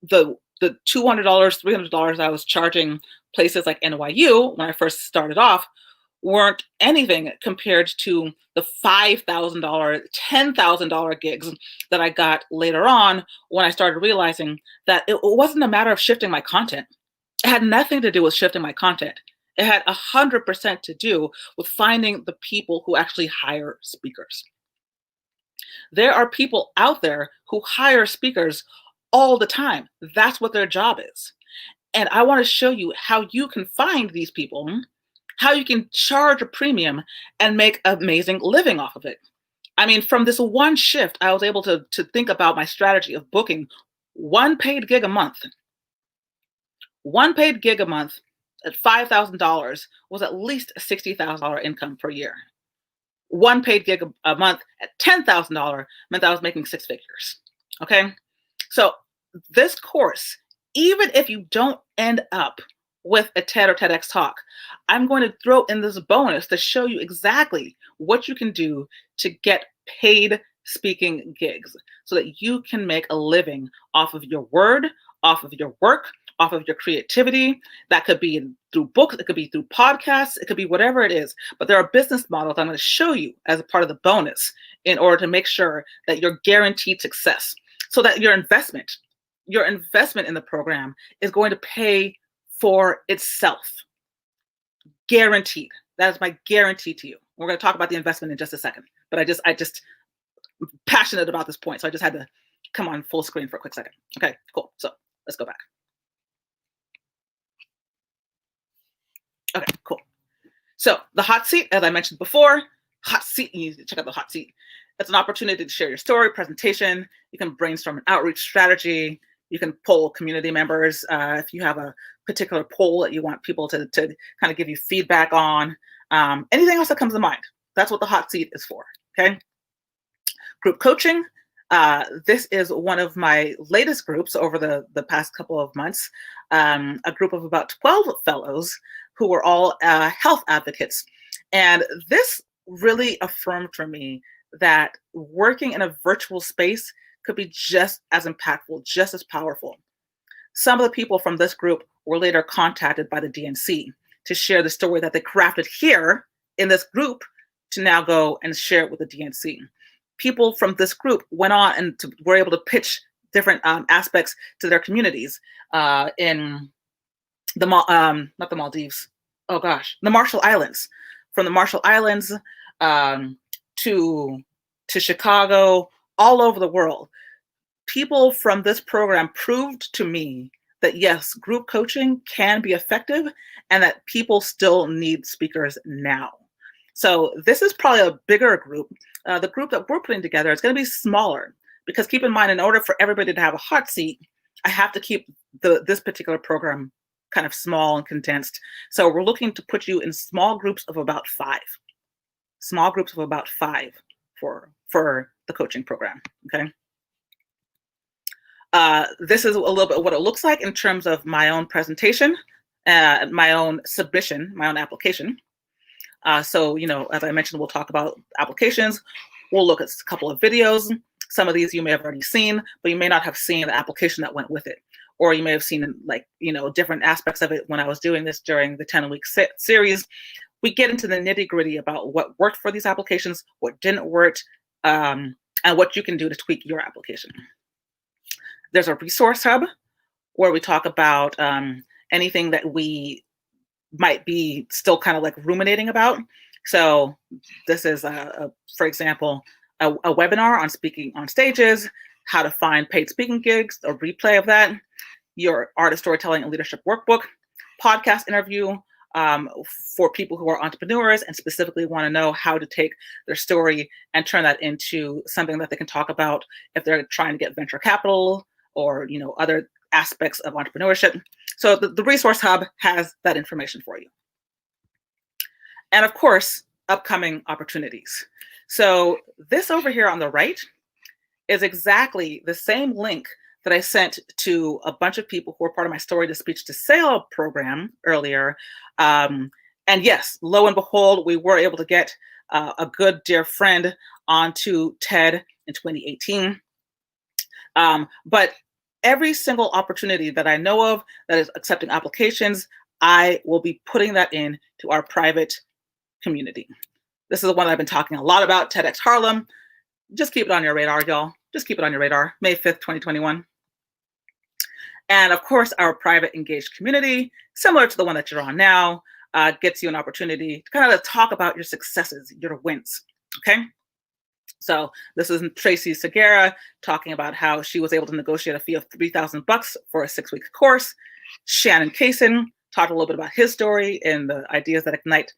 the $200, $300 I was charging places like NYU when I first started off weren't anything compared to the $5,000, $10,000 gigs that I got later on when I started realizing that it wasn't a matter of shifting my content. It had nothing to do with shifting my content. It had 100% to do with finding the people who actually hire speakers. There are people out there who hire speakers all the time. That's what their job is. And I want to show you how you can find these people, how you can charge a premium and make an amazing living off of it. I mean, from this one shift, I was able to think about my strategy of booking one paid gig a month. One paid gig a month at $5,000 was at least a $60,000 income per year. One paid gig a month at $10,000 meant I was making 6 figures. Okay, so this course, even if you don't end up with a TED or TEDx talk, I'm going to throw in this bonus to show you exactly what you can do to get paid speaking gigs so that you can make a living off of your word, off of your work, off of your creativity. That could be through books, it could be through podcasts, it could be whatever it is. But there are business models I'm going to show you as a part of the bonus in order to make sure that you're guaranteed success, so that your investment in the program is going to pay for itself. Guaranteed. That is my guarantee to you. We're going to talk about the investment in just a second, but I just I'm passionate about this point, so I just had to come on full screen for a quick second. Okay, cool. So let's go back. Okay, cool. So the hot seat, as I mentioned before, hot seat, you need to check out the hot seat. It's an opportunity to share your story, presentation. You can brainstorm an outreach strategy. You can poll community members if you have a particular poll that you want people to kind of give you feedback on. Anything else that comes to mind. That's what the hot seat is for, okay? Group coaching. This is one of my latest groups over the past couple of months, a group of about 12 fellows who were all health advocates. And this really affirmed for me that working in a virtual space could be just as impactful, just as powerful. Some of the people from this group were later contacted by the DNC to share the story that they crafted here in this group to now go and share it with the DNC. People from this group went on and were able to pitch different aspects to their communities in the not the Maldives. Oh gosh, the Marshall Islands. From the Marshall Islands to Chicago, all over the world. People from this program proved to me that yes, group coaching can be effective and that people still need speakers now. So this is probably a bigger group. The group that we're putting together is going to be smaller because keep in mind, in order for everybody to have a hot seat, I have to keep this particular program kind of small and condensed. So we're looking to put you in small groups of about 5. Small groups of about 5 for the coaching program, okay? This is a little bit what it looks like in terms of my own presentation my own submission, my own application. So, as I mentioned, we'll talk about applications. We'll look at a couple of videos. Some of these you may have already seen, but you may not have seen the application that went with it. Or you may have seen different aspects of it when I was doing this during the 10-week series. We get into the nitty-gritty about what worked for these applications, what didn't work, and what you can do to tweak your application. There's a resource hub where we talk about anything that we might be still kind of like ruminating about. So this is, for example, a webinar on speaking on stages, how to find paid speaking gigs, a replay of that, your artist storytelling and leadership workbook, podcast interview for people who are entrepreneurs and specifically want to know how to take their story and turn that into something that they can talk about if they're trying to get venture capital or other aspects of entrepreneurship. So the resource hub has that information for you. And of course, upcoming opportunities. So this over here on the right is exactly the same link that I sent to a bunch of people who were part of my Story to Speech to Sale program earlier. And yes, lo and behold, we were able to get a good dear friend onto TED in 2018. But every single opportunity that I know of that is accepting applications, I will be putting that in to our private community. This is the one I've been talking a lot about, TEDx Harlem. Just keep it on your radar, y'all. Just keep it on your radar, May 5th, 2021. And of course, our private engaged community, similar to the one that you're on now, gets you an opportunity to kind of talk about your successes, your wins, okay? So this is Tracy Segura talking about how she was able to negotiate a fee of $3,000 for a 6-week course. Shannon Kaysen talked a little bit about his story in the Ideas That Ignite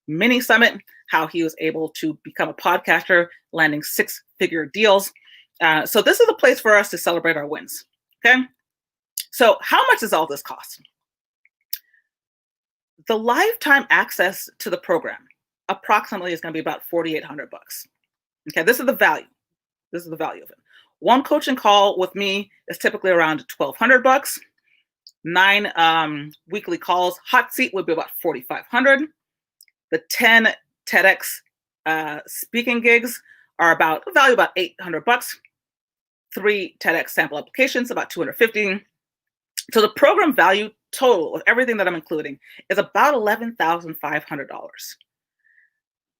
mini summit, how he was able to become a podcaster, landing 6-figure deals. So this is a place for us to celebrate our wins, okay? So how much does all this cost? The lifetime access to the program approximately is going to be about $4,800. Okay, this is the value. This is the value of it. One coaching call with me is typically around $1,200. 9 weekly calls. Hot seat would be about $4,500. The 10 TEDx speaking gigs are about $800. 3 TEDx sample applications, about $250. So the program value total of everything that I'm including is about $11,500.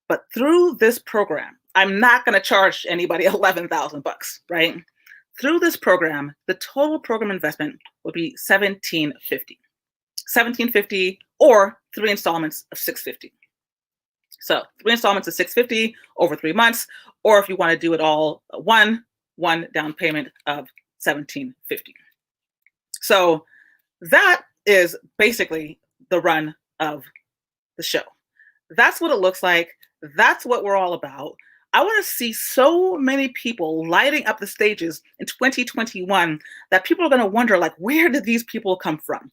But through this program, I'm not going to charge anybody $11,000, right? Through this program, the total program investment would be $1,750. $1,750 or 3 installments of $650. So 3 installments of $650 over 3 months, or if you want to do it all one down payment of $1,750. So that is basically the run of the show. That's what it looks like. That's what we're all about. I want to see so many people lighting up the stages in 2021 that people are going to wonder, like, where did these people come from?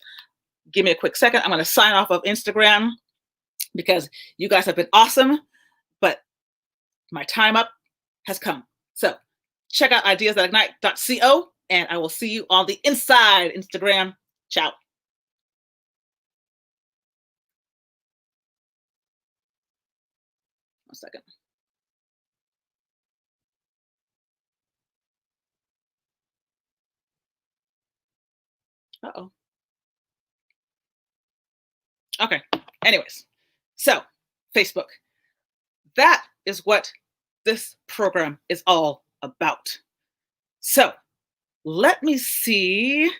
Give me a quick second. I'm going to sign off of Instagram because you guys have been awesome, but my time up has come. So check out ideasthatIgnite.co, and I will see you on the inside Instagram. Ciao. 1 second. Uh-oh. Okay. Anyways, so Facebook. That is what this program is all about. So let me see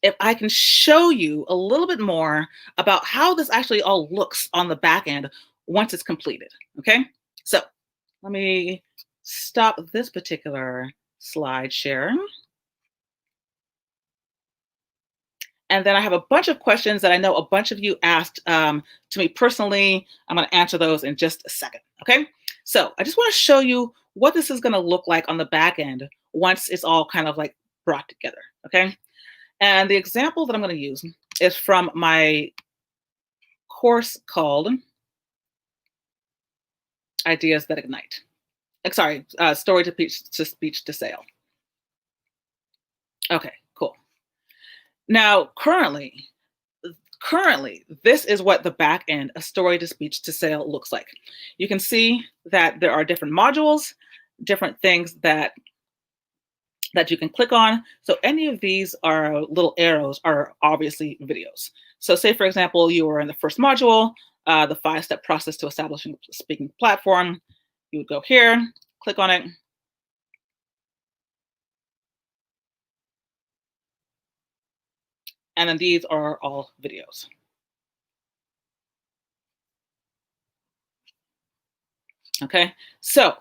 if I can show you a little bit more about how this actually all looks on the back end once it's completed, okay? So let me stop this particular slide share. And then I have a bunch of questions that I know a bunch of you asked to me personally. I'm going to answer those in just a second, okay? So I just want to show you what this is going to look like on the back end once it's all kind of like brought together, okay? And the example that I'm going to use is from my course called Ideas That Ignite. Sorry, Story to Speech to Sale. Okay, cool. Now, currently, currently, this is what the back end, a story to speech to sale looks like. You can see that there are different modules, different things that you can click on. So any of these are little arrows are obviously videos. So say, for example, you were in the first module, the 5-step process to establishing a speaking platform. You would go here, click on it. And then these are all videos. Okay, so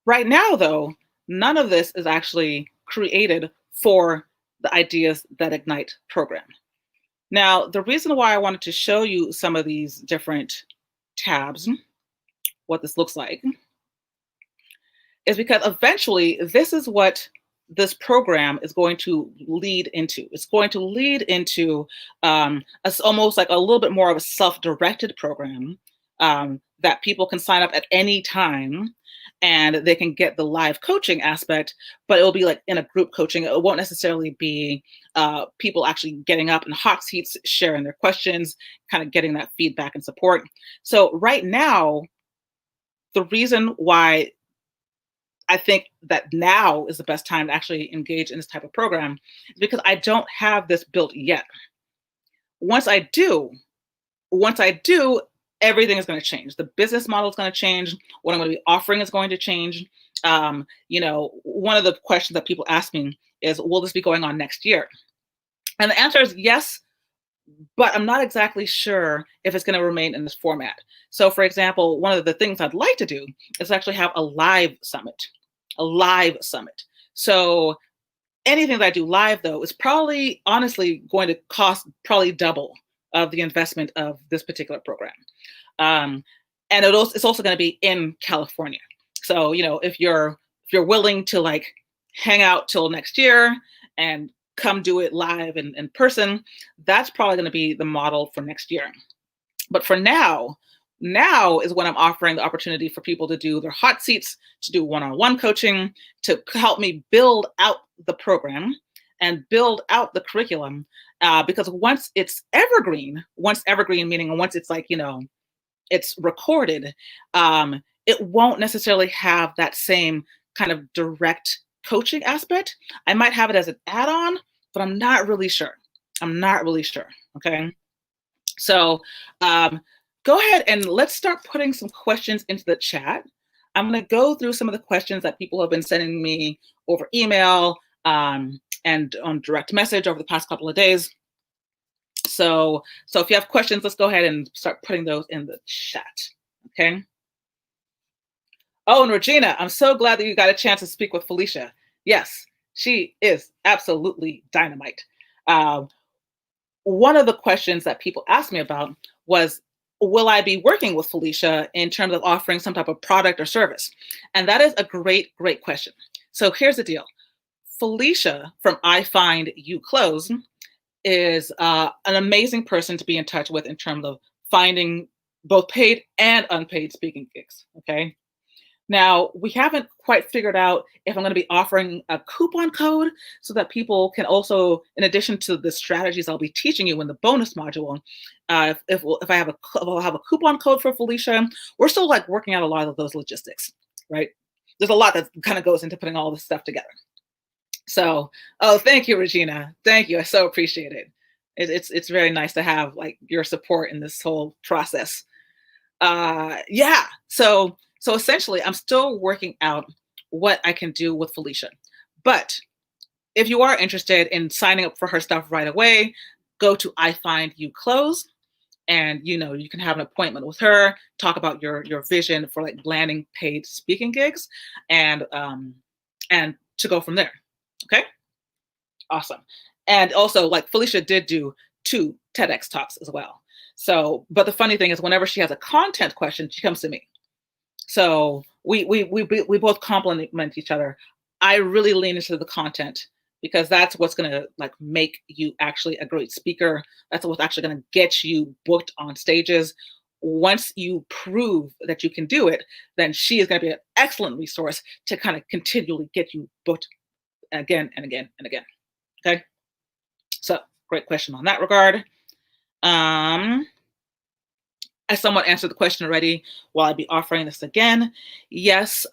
right now, though, none of this is actually created for the Ideas That Ignite program. Now, the reason why I wanted to show you some of these different tabs, what this looks like, is because eventually this is what this program is going to lead into. It's going to lead into almost like a little bit more of a self-directed program that people can sign up at any time, and they can get the live coaching aspect, but it will be like in a group coaching. It won't necessarily be people actually getting up in hot seats, sharing their questions, kind of getting that feedback and support. So right now, the reason why I think that now is the best time to actually engage in this type of program is because I don't have this built yet. Once I do, everything is going to change. The business model is going to change. What I'm going to be offering is going to change. One of the questions that people ask me is, will this be going on next year? And the answer is yes, but I'm not exactly sure if it's going to remain in this format. So for example, one of the things I'd like to do is actually have a live summit. So anything that I do live, though, is probably honestly going to cost probably double of the investment of this particular program. And it's also going to be in California. So, if you're willing to like hang out till next year and come do it live and in person, that's probably going to be the model for next year. But for now is when I'm offering the opportunity for people to do their hot seats, to do one-on-one coaching, to help me build out the program and build out the curriculum. Because once it's evergreen meaning once it's like, it's recorded, it won't necessarily have that same kind of direct coaching aspect. I might have it as an add-on, but I'm not really sure. Okay. So go ahead and let's start putting some questions into the chat. I'm going to go through some of the questions that people have been sending me over email and on direct message over the past couple of days. So if you have questions, let's go ahead and start putting those in the chat. Okay. Oh, and Regina, I'm so glad that you got a chance to speak with Felicia. Yes, she is absolutely dynamite. One of the questions that people asked me about was, will I be working with Felicia in terms of offering some type of product or service? And that is a great question. So here's the deal. Felicia from I Find You Close is an amazing person to be in touch with in terms of finding both paid and unpaid speaking gigs, okay? Now, we haven't quite figured out if I'm going to be offering a coupon code so that people can also, in addition to the strategies I'll be teaching you in the bonus module, if I'll have a coupon code for Felicia. We're still like working out a lot of those logistics, right? There's a lot that kind of goes into putting all this stuff together. So, thank you, Regina. Thank you. I so appreciate it. It's very nice to have like your support in this whole process. Yeah. So essentially, I'm still working out what I can do with Felicia. But if you are interested in signing up for her stuff right away, go to I Find You Close, and you can have an appointment with her, talk about your vision for like landing paid speaking gigs, and to go from there. Okay. Awesome. And also, like, Felicia did do 2 TEDx talks as well. So, but the funny thing is, whenever she has a content question, she comes to me. So we both complement each other. I really lean into the content because that's what's going to like make you actually a great speaker. That's what's actually going to get you booked on stages. Once you prove that you can do it, then she is going to be an excellent resource to kind of continually get you booked again and again and again. Okay. So great question on that regard. I somewhat answered the question already. Will I be offering this again? Yes.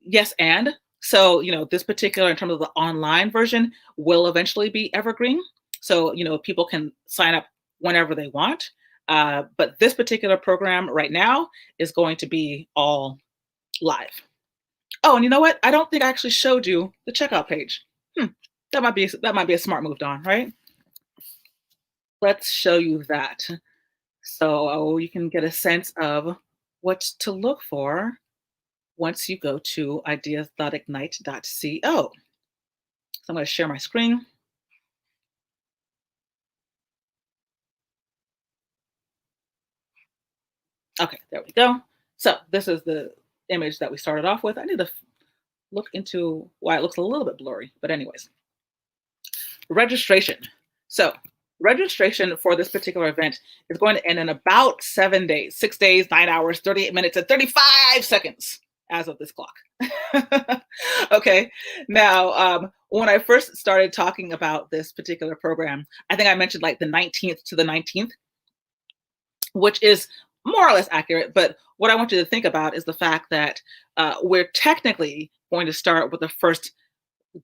Yes, and so, this particular, in terms of the online version, will eventually be evergreen. So, people can sign up whenever they want. But this particular program right now is going to be all live. Oh, and you know what? I don't think I actually showed you the checkout page. That might be a smart move, Dawn, right? Let's show you that. So you can get a sense of what to look for once you go to ideas.ignite.co. So I'm going to share my screen. Okay, there we go. So this is the image that we started off with. I need to look into why it looks a little bit blurry, but anyways. Registration. So registration for this particular event is going to end in about 7 days, 6 days, 9 hours, 38 minutes, and 35 seconds as of this clock. Okay. Now, when I first started talking about this particular program, I think I mentioned like the 19th to the 19th, which is more or less accurate. But what I want you to think about is the fact that we're technically going to start with the first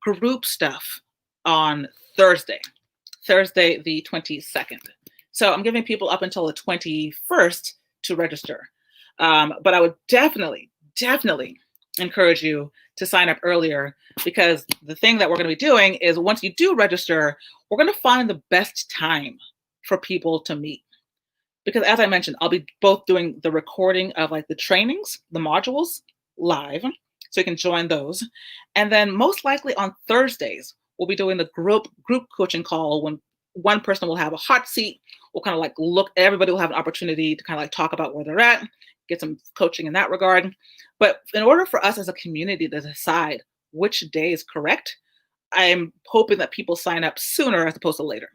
group stuff on Thursday the 22nd. So I'm giving people up until the 21st to register. But I would definitely encourage you to sign up earlier, because the thing that we're going to be doing is, once you do register, we're going to find the best time for people to meet. Because as I mentioned, I'll be both doing the recording of like the trainings, the modules live, so you can join those. And then most likely on Thursdays, we'll be doing the group coaching call, when one person will have a hot seat. We'll kind of like everybody will have an opportunity to kind of like talk about where they're at, get some coaching in that regard. But in order for us as a community to decide which day is correct, I'm hoping that people sign up sooner as opposed to later.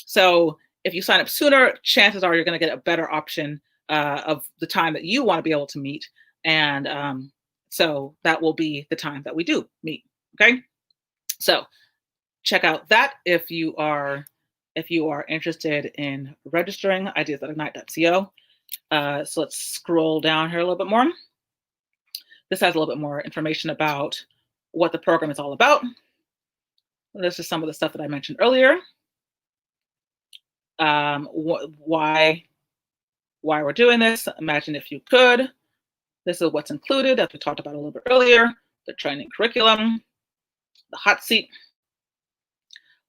So if you sign up sooner, chances are you're going to get a better option of the time that you want to be able to meet. And so that will be the time that we do meet. Okay. So check out that if you are interested in registering, ideas.ignite.co. So let's scroll down here a little bit more. This has a little bit more information about what the program is all about. This is some of the stuff that I mentioned earlier. Why we're doing this. Imagine if you could. This is what's included, as we talked about a little bit earlier: the training curriculum, the hot seat,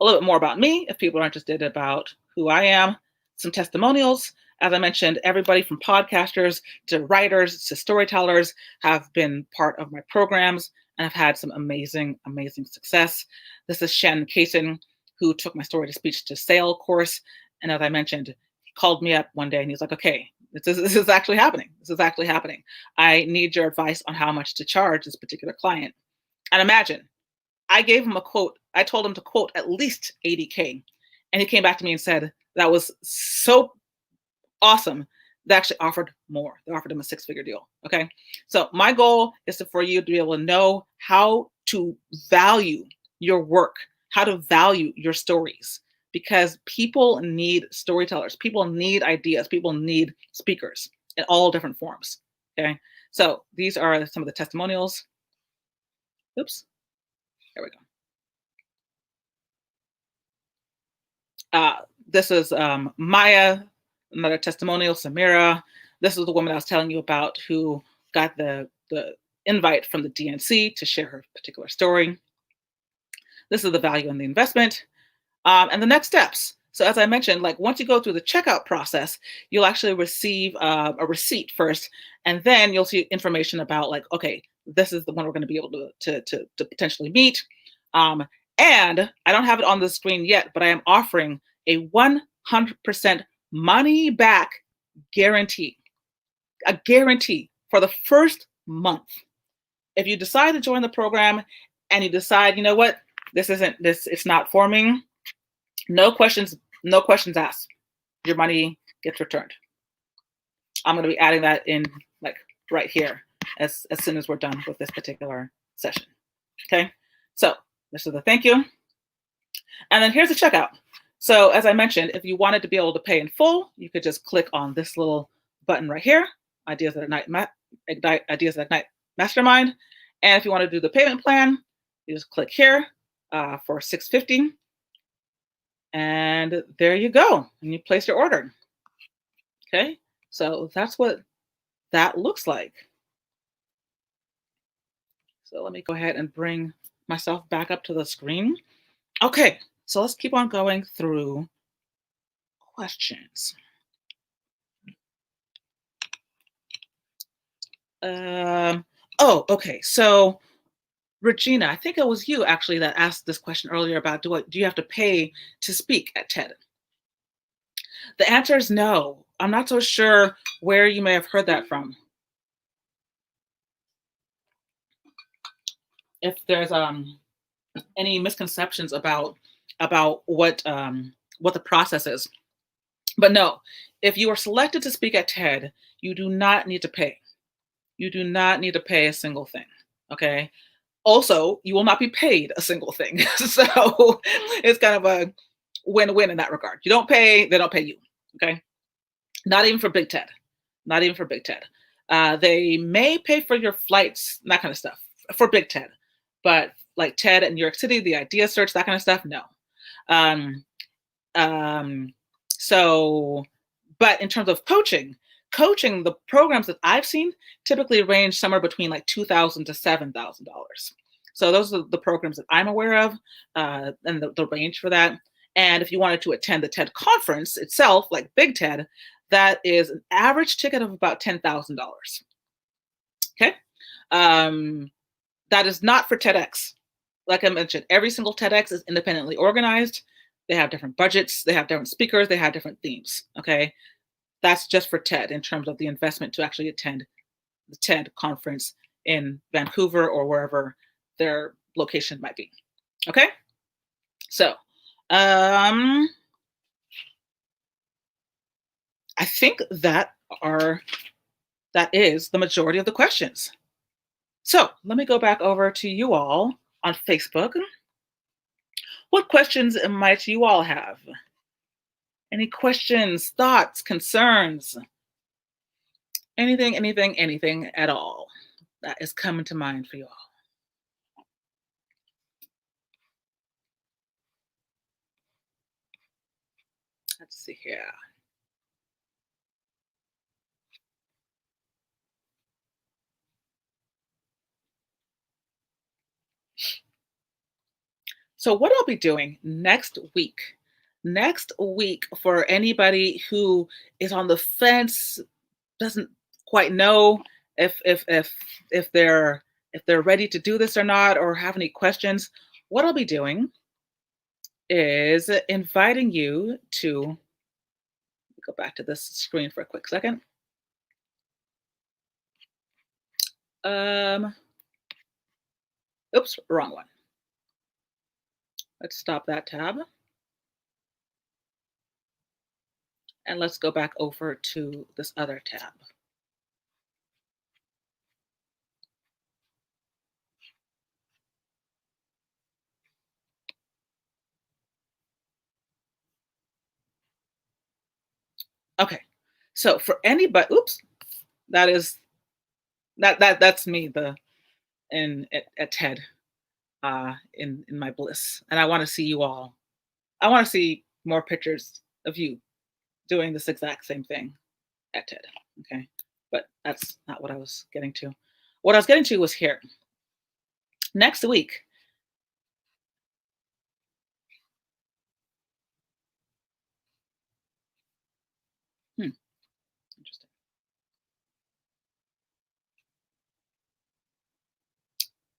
a little bit more about me if people are interested about who I am, some testimonials. As I mentioned, everybody from podcasters to writers to storytellers have been part of my programs and have had some amazing success. This is Shannon Kaysen, who took my Story to Speech to Sale course. And as I mentioned, he called me up one day and he's like, okay, this is actually happening. This is actually happening. I need your advice on how much to charge this particular client. And imagine, I gave him a quote. I told him to quote at least 80K. And he came back to me and said that was so awesome. They actually offered more. They offered him a 6-figure deal. Okay. So my goal is for you to be able to know how to value your work, how to value your stories, because people need storytellers. People need ideas. People need speakers in all different forms. Okay. So these are some of the testimonials. Oops. There we go. This is Maya, another testimonial. Samira. This is the woman I was telling you about who got the invite from the DNC to share her particular story. This is the value in the investment. And the next steps. So as I mentioned, like once you go through the checkout process, you'll actually receive a receipt first, and then you'll see information about like, okay, this is the one we're going to be able to potentially meet. And I don't have it on the screen yet, but I am offering a 100% money back guarantee, a guarantee for the first month. If you decide to join the program and you decide, you know what, it's not for me, no questions asked. Your money gets returned. I'm going to be adding that in like right here as soon as we're done with this particular session. Okay. So this is the thank you. And then here's the checkout. So as I mentioned, if you wanted to be able to pay in full, you could just click on this little button right here, Ideas at Ignite, Ignite Ideas at Ignite Mastermind. And if you want to do the payment plan, you just click here for $650. And there you go. And you place your order. Okay. So that's what that looks like. So let me go ahead and bring myself back up to the screen. Okay. So let's keep on going through questions. Okay. So Regina, I think it was you actually that asked this question earlier about do you have to pay to speak at TED? The answer is no. I'm not so sure where you may have heard that from. If there's any misconceptions about what the process is. But no, if you are selected to speak at TED, you do not need to pay. You do not need to pay a single thing. Okay. Also, you will not be paid a single thing. So it's kind of a win-win in that regard. You don't pay, they don't pay you. Okay. Not even for Big TED. Not even for Big TED. They may pay for your flights, that kind of stuff for Big TED. But like TED in New York City, the idea search, that kind of stuff, no. But in terms of coaching, the programs that I've seen typically range somewhere between like $2,000 to $7,000. So those are the programs that I'm aware of, and the range for that. And if you wanted to attend the TED conference itself, like Big TED, that is an average ticket of about $10,000. Okay. That is not for TEDx. Like I mentioned, every single TEDx is independently organized. They have different budgets, they have different speakers, they have different themes. Okay. That's just for TED in terms of the investment to actually attend the TED conference in Vancouver or wherever their location might be. Okay. So, I think that is the majority of the questions. So let me go back over to you all on Facebook. What questions might you all have? Any questions, thoughts, concerns? Anything at all that is coming to mind for you all? Let's see here. So what I'll be doing next week for anybody who is on the fence, doesn't quite know if they're ready to do this or not, or have any questions, what I'll be doing is inviting you to go back to this screen for a quick second. Oops, wrong one. Let's stop that tab. And let's go back over to this other tab. Okay, so for anybody, oops, that's me at TED in my bliss, and I want to see you all. I want to see more pictures of you doing this exact same thing at TED. Okay, but that's not what I was getting to. What I was getting to was here. Next week. Interesting.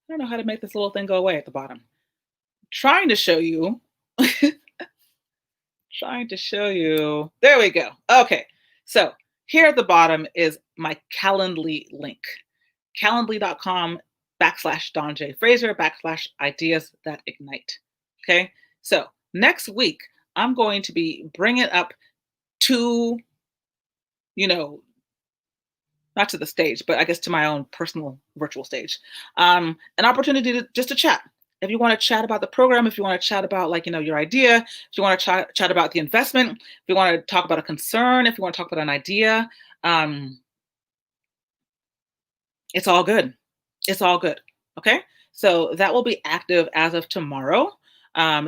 I don't know how to make this little thing go away at the bottom. Trying to show you. There we go. Okay. So here at the bottom is my Calendly link. Calendly.com/Don J. Fraser /ideas that ignite. Okay. So next week, I'm going to be bringing it up to, not to the stage, but I guess to my own personal virtual stage. An opportunity just to chat. If you want to chat about the program, if you want to chat about like, your idea, if you want to chat about the investment, if you want to talk about a concern, if you want to talk about an idea, um, it's all good. It's all good. Okay. So that will be active as of tomorrow.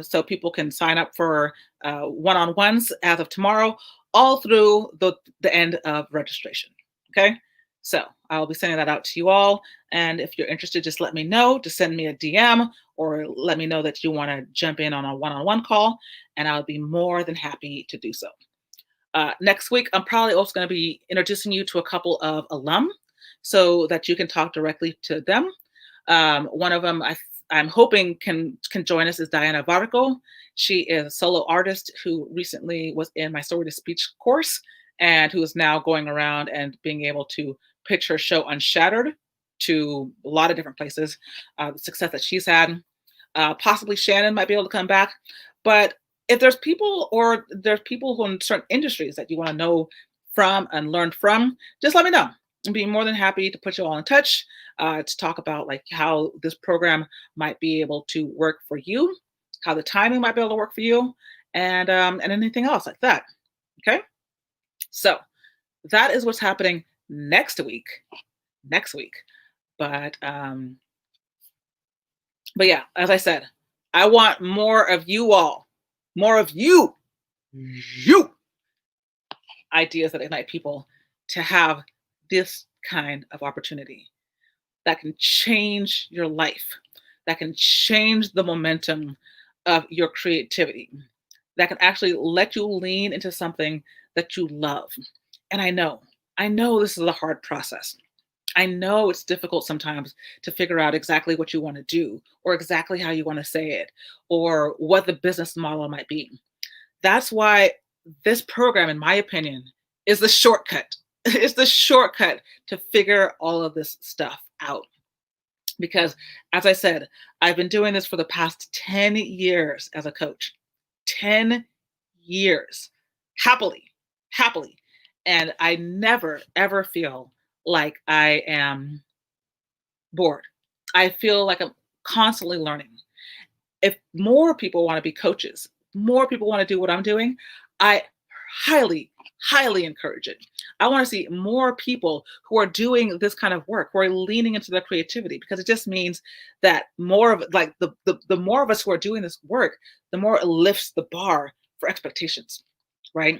So people can sign up for one-on-ones as of tomorrow, all through the end of registration. Okay. So I'll be sending that out to you all. And if you're interested, just let me know. Just send me a DM or let me know that you want to jump in on a one-on-one call, and I'll be more than happy to do so. Next week, I'm probably also going to be introducing you to a couple of alum so that you can talk directly to them. One of them I'm hoping can join us is Diana Varco. She is a solo artist who recently was in my Story to Speech course and who is now going around and being able to pitch her show Unshattered to a lot of different places. The success that she's had. Possibly Shannon might be able to come back. But if there's people who in certain industries that you want to know from and learn from, just let me know. I'd be more than happy to put you all in touch to talk about like how this program might be able to work for you, how the timing might be able to work for you, and anything else like that. Okay, so that is what's happening next week. Next week, but yeah, as I said, I want more of you all, more of you ideas that ignite people to have this kind of opportunity that can change your life, that can change the momentum of your creativity, that can actually let you lean into something that you love. And I know this is a hard process. I know it's difficult sometimes to figure out exactly what you want to do or exactly how you want to say it or what the business model might be. That's why this program, in my opinion, is the shortcut. It's the shortcut to figure all of this stuff out. Because, as I said, I've been doing this for the past 10 years as a coach. 10 years. Happily, happily. And I never, ever feel like I am bored. I feel like I'm constantly learning. If more people want to be coaches, more people want to do what I'm doing, I highly, highly encourage it. I want to see more people who are doing this kind of work, who are leaning into their creativity, because it just means that more of like the more of us who are doing this work, the more it lifts the bar for expectations, right?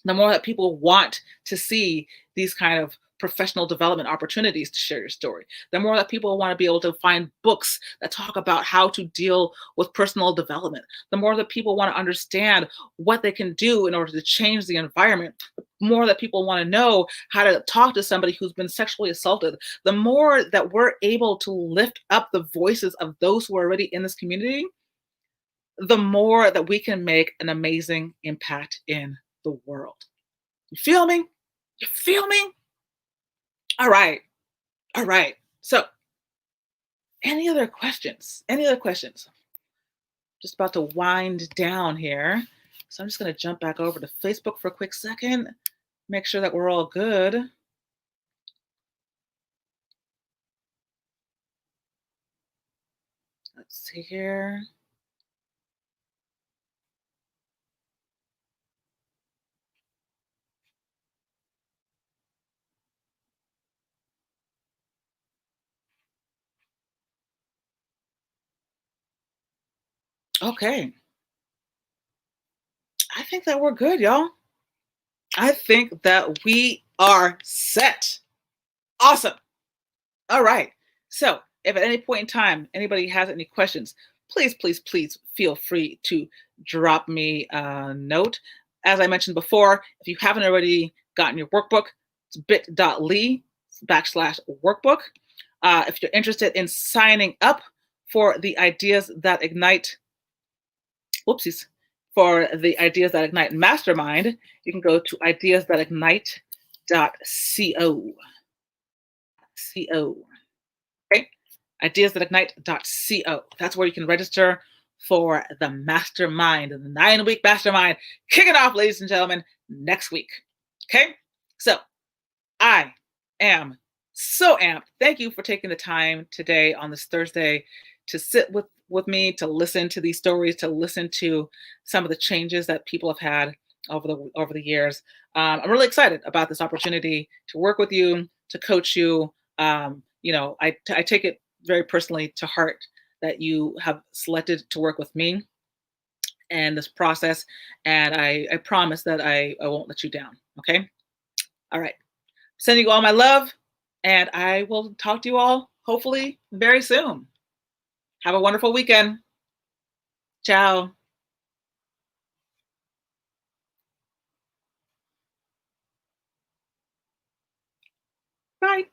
The more that people want to see these kind of professional development opportunities to share your story, the more that people want to be able to find books that talk about how to deal with personal development, the more that people want to understand what they can do in order to change the environment, the more that people want to know how to talk to somebody who's been sexually assaulted, the more that we're able to lift up the voices of those who are already in this community, the more that we can make an amazing impact in the world. You feel me? You feel me? All right. All right. So, any other questions? Any other questions? Just about to wind down here. So, I'm just going to jump back over to Facebook for a quick second, make sure that we're all good. Let's see here. Okay. I think that we're good, y'all. I think that we are set. Awesome. All right. So, if at any point in time anybody has any questions, please, please, please feel free to drop me a note. As I mentioned before, if you haven't already gotten your workbook, it's bit.ly/workbook. If you're interested in signing up for the Ideas That Ignite, for the Ideas That Ignite Mastermind, you can go to ideasthatIgnite.co. Okay, ideasthatIgnite.co. That's where you can register for the mastermind, the 9-week mastermind. Kick it off, ladies and gentlemen, next week. Okay, so I am so amped. Thank you for taking the time today on this Thursday to sit with me, to listen to these stories, to listen to some of the changes that people have had over the years. I'm really excited about this opportunity to work with you, to coach you. I take it very personally to heart that you have selected to work with me and this process. And I promise that I won't let you down. Okay. All right. Sending you all my love. And I will talk to you all hopefully very soon. Have a wonderful weekend. Ciao. Bye.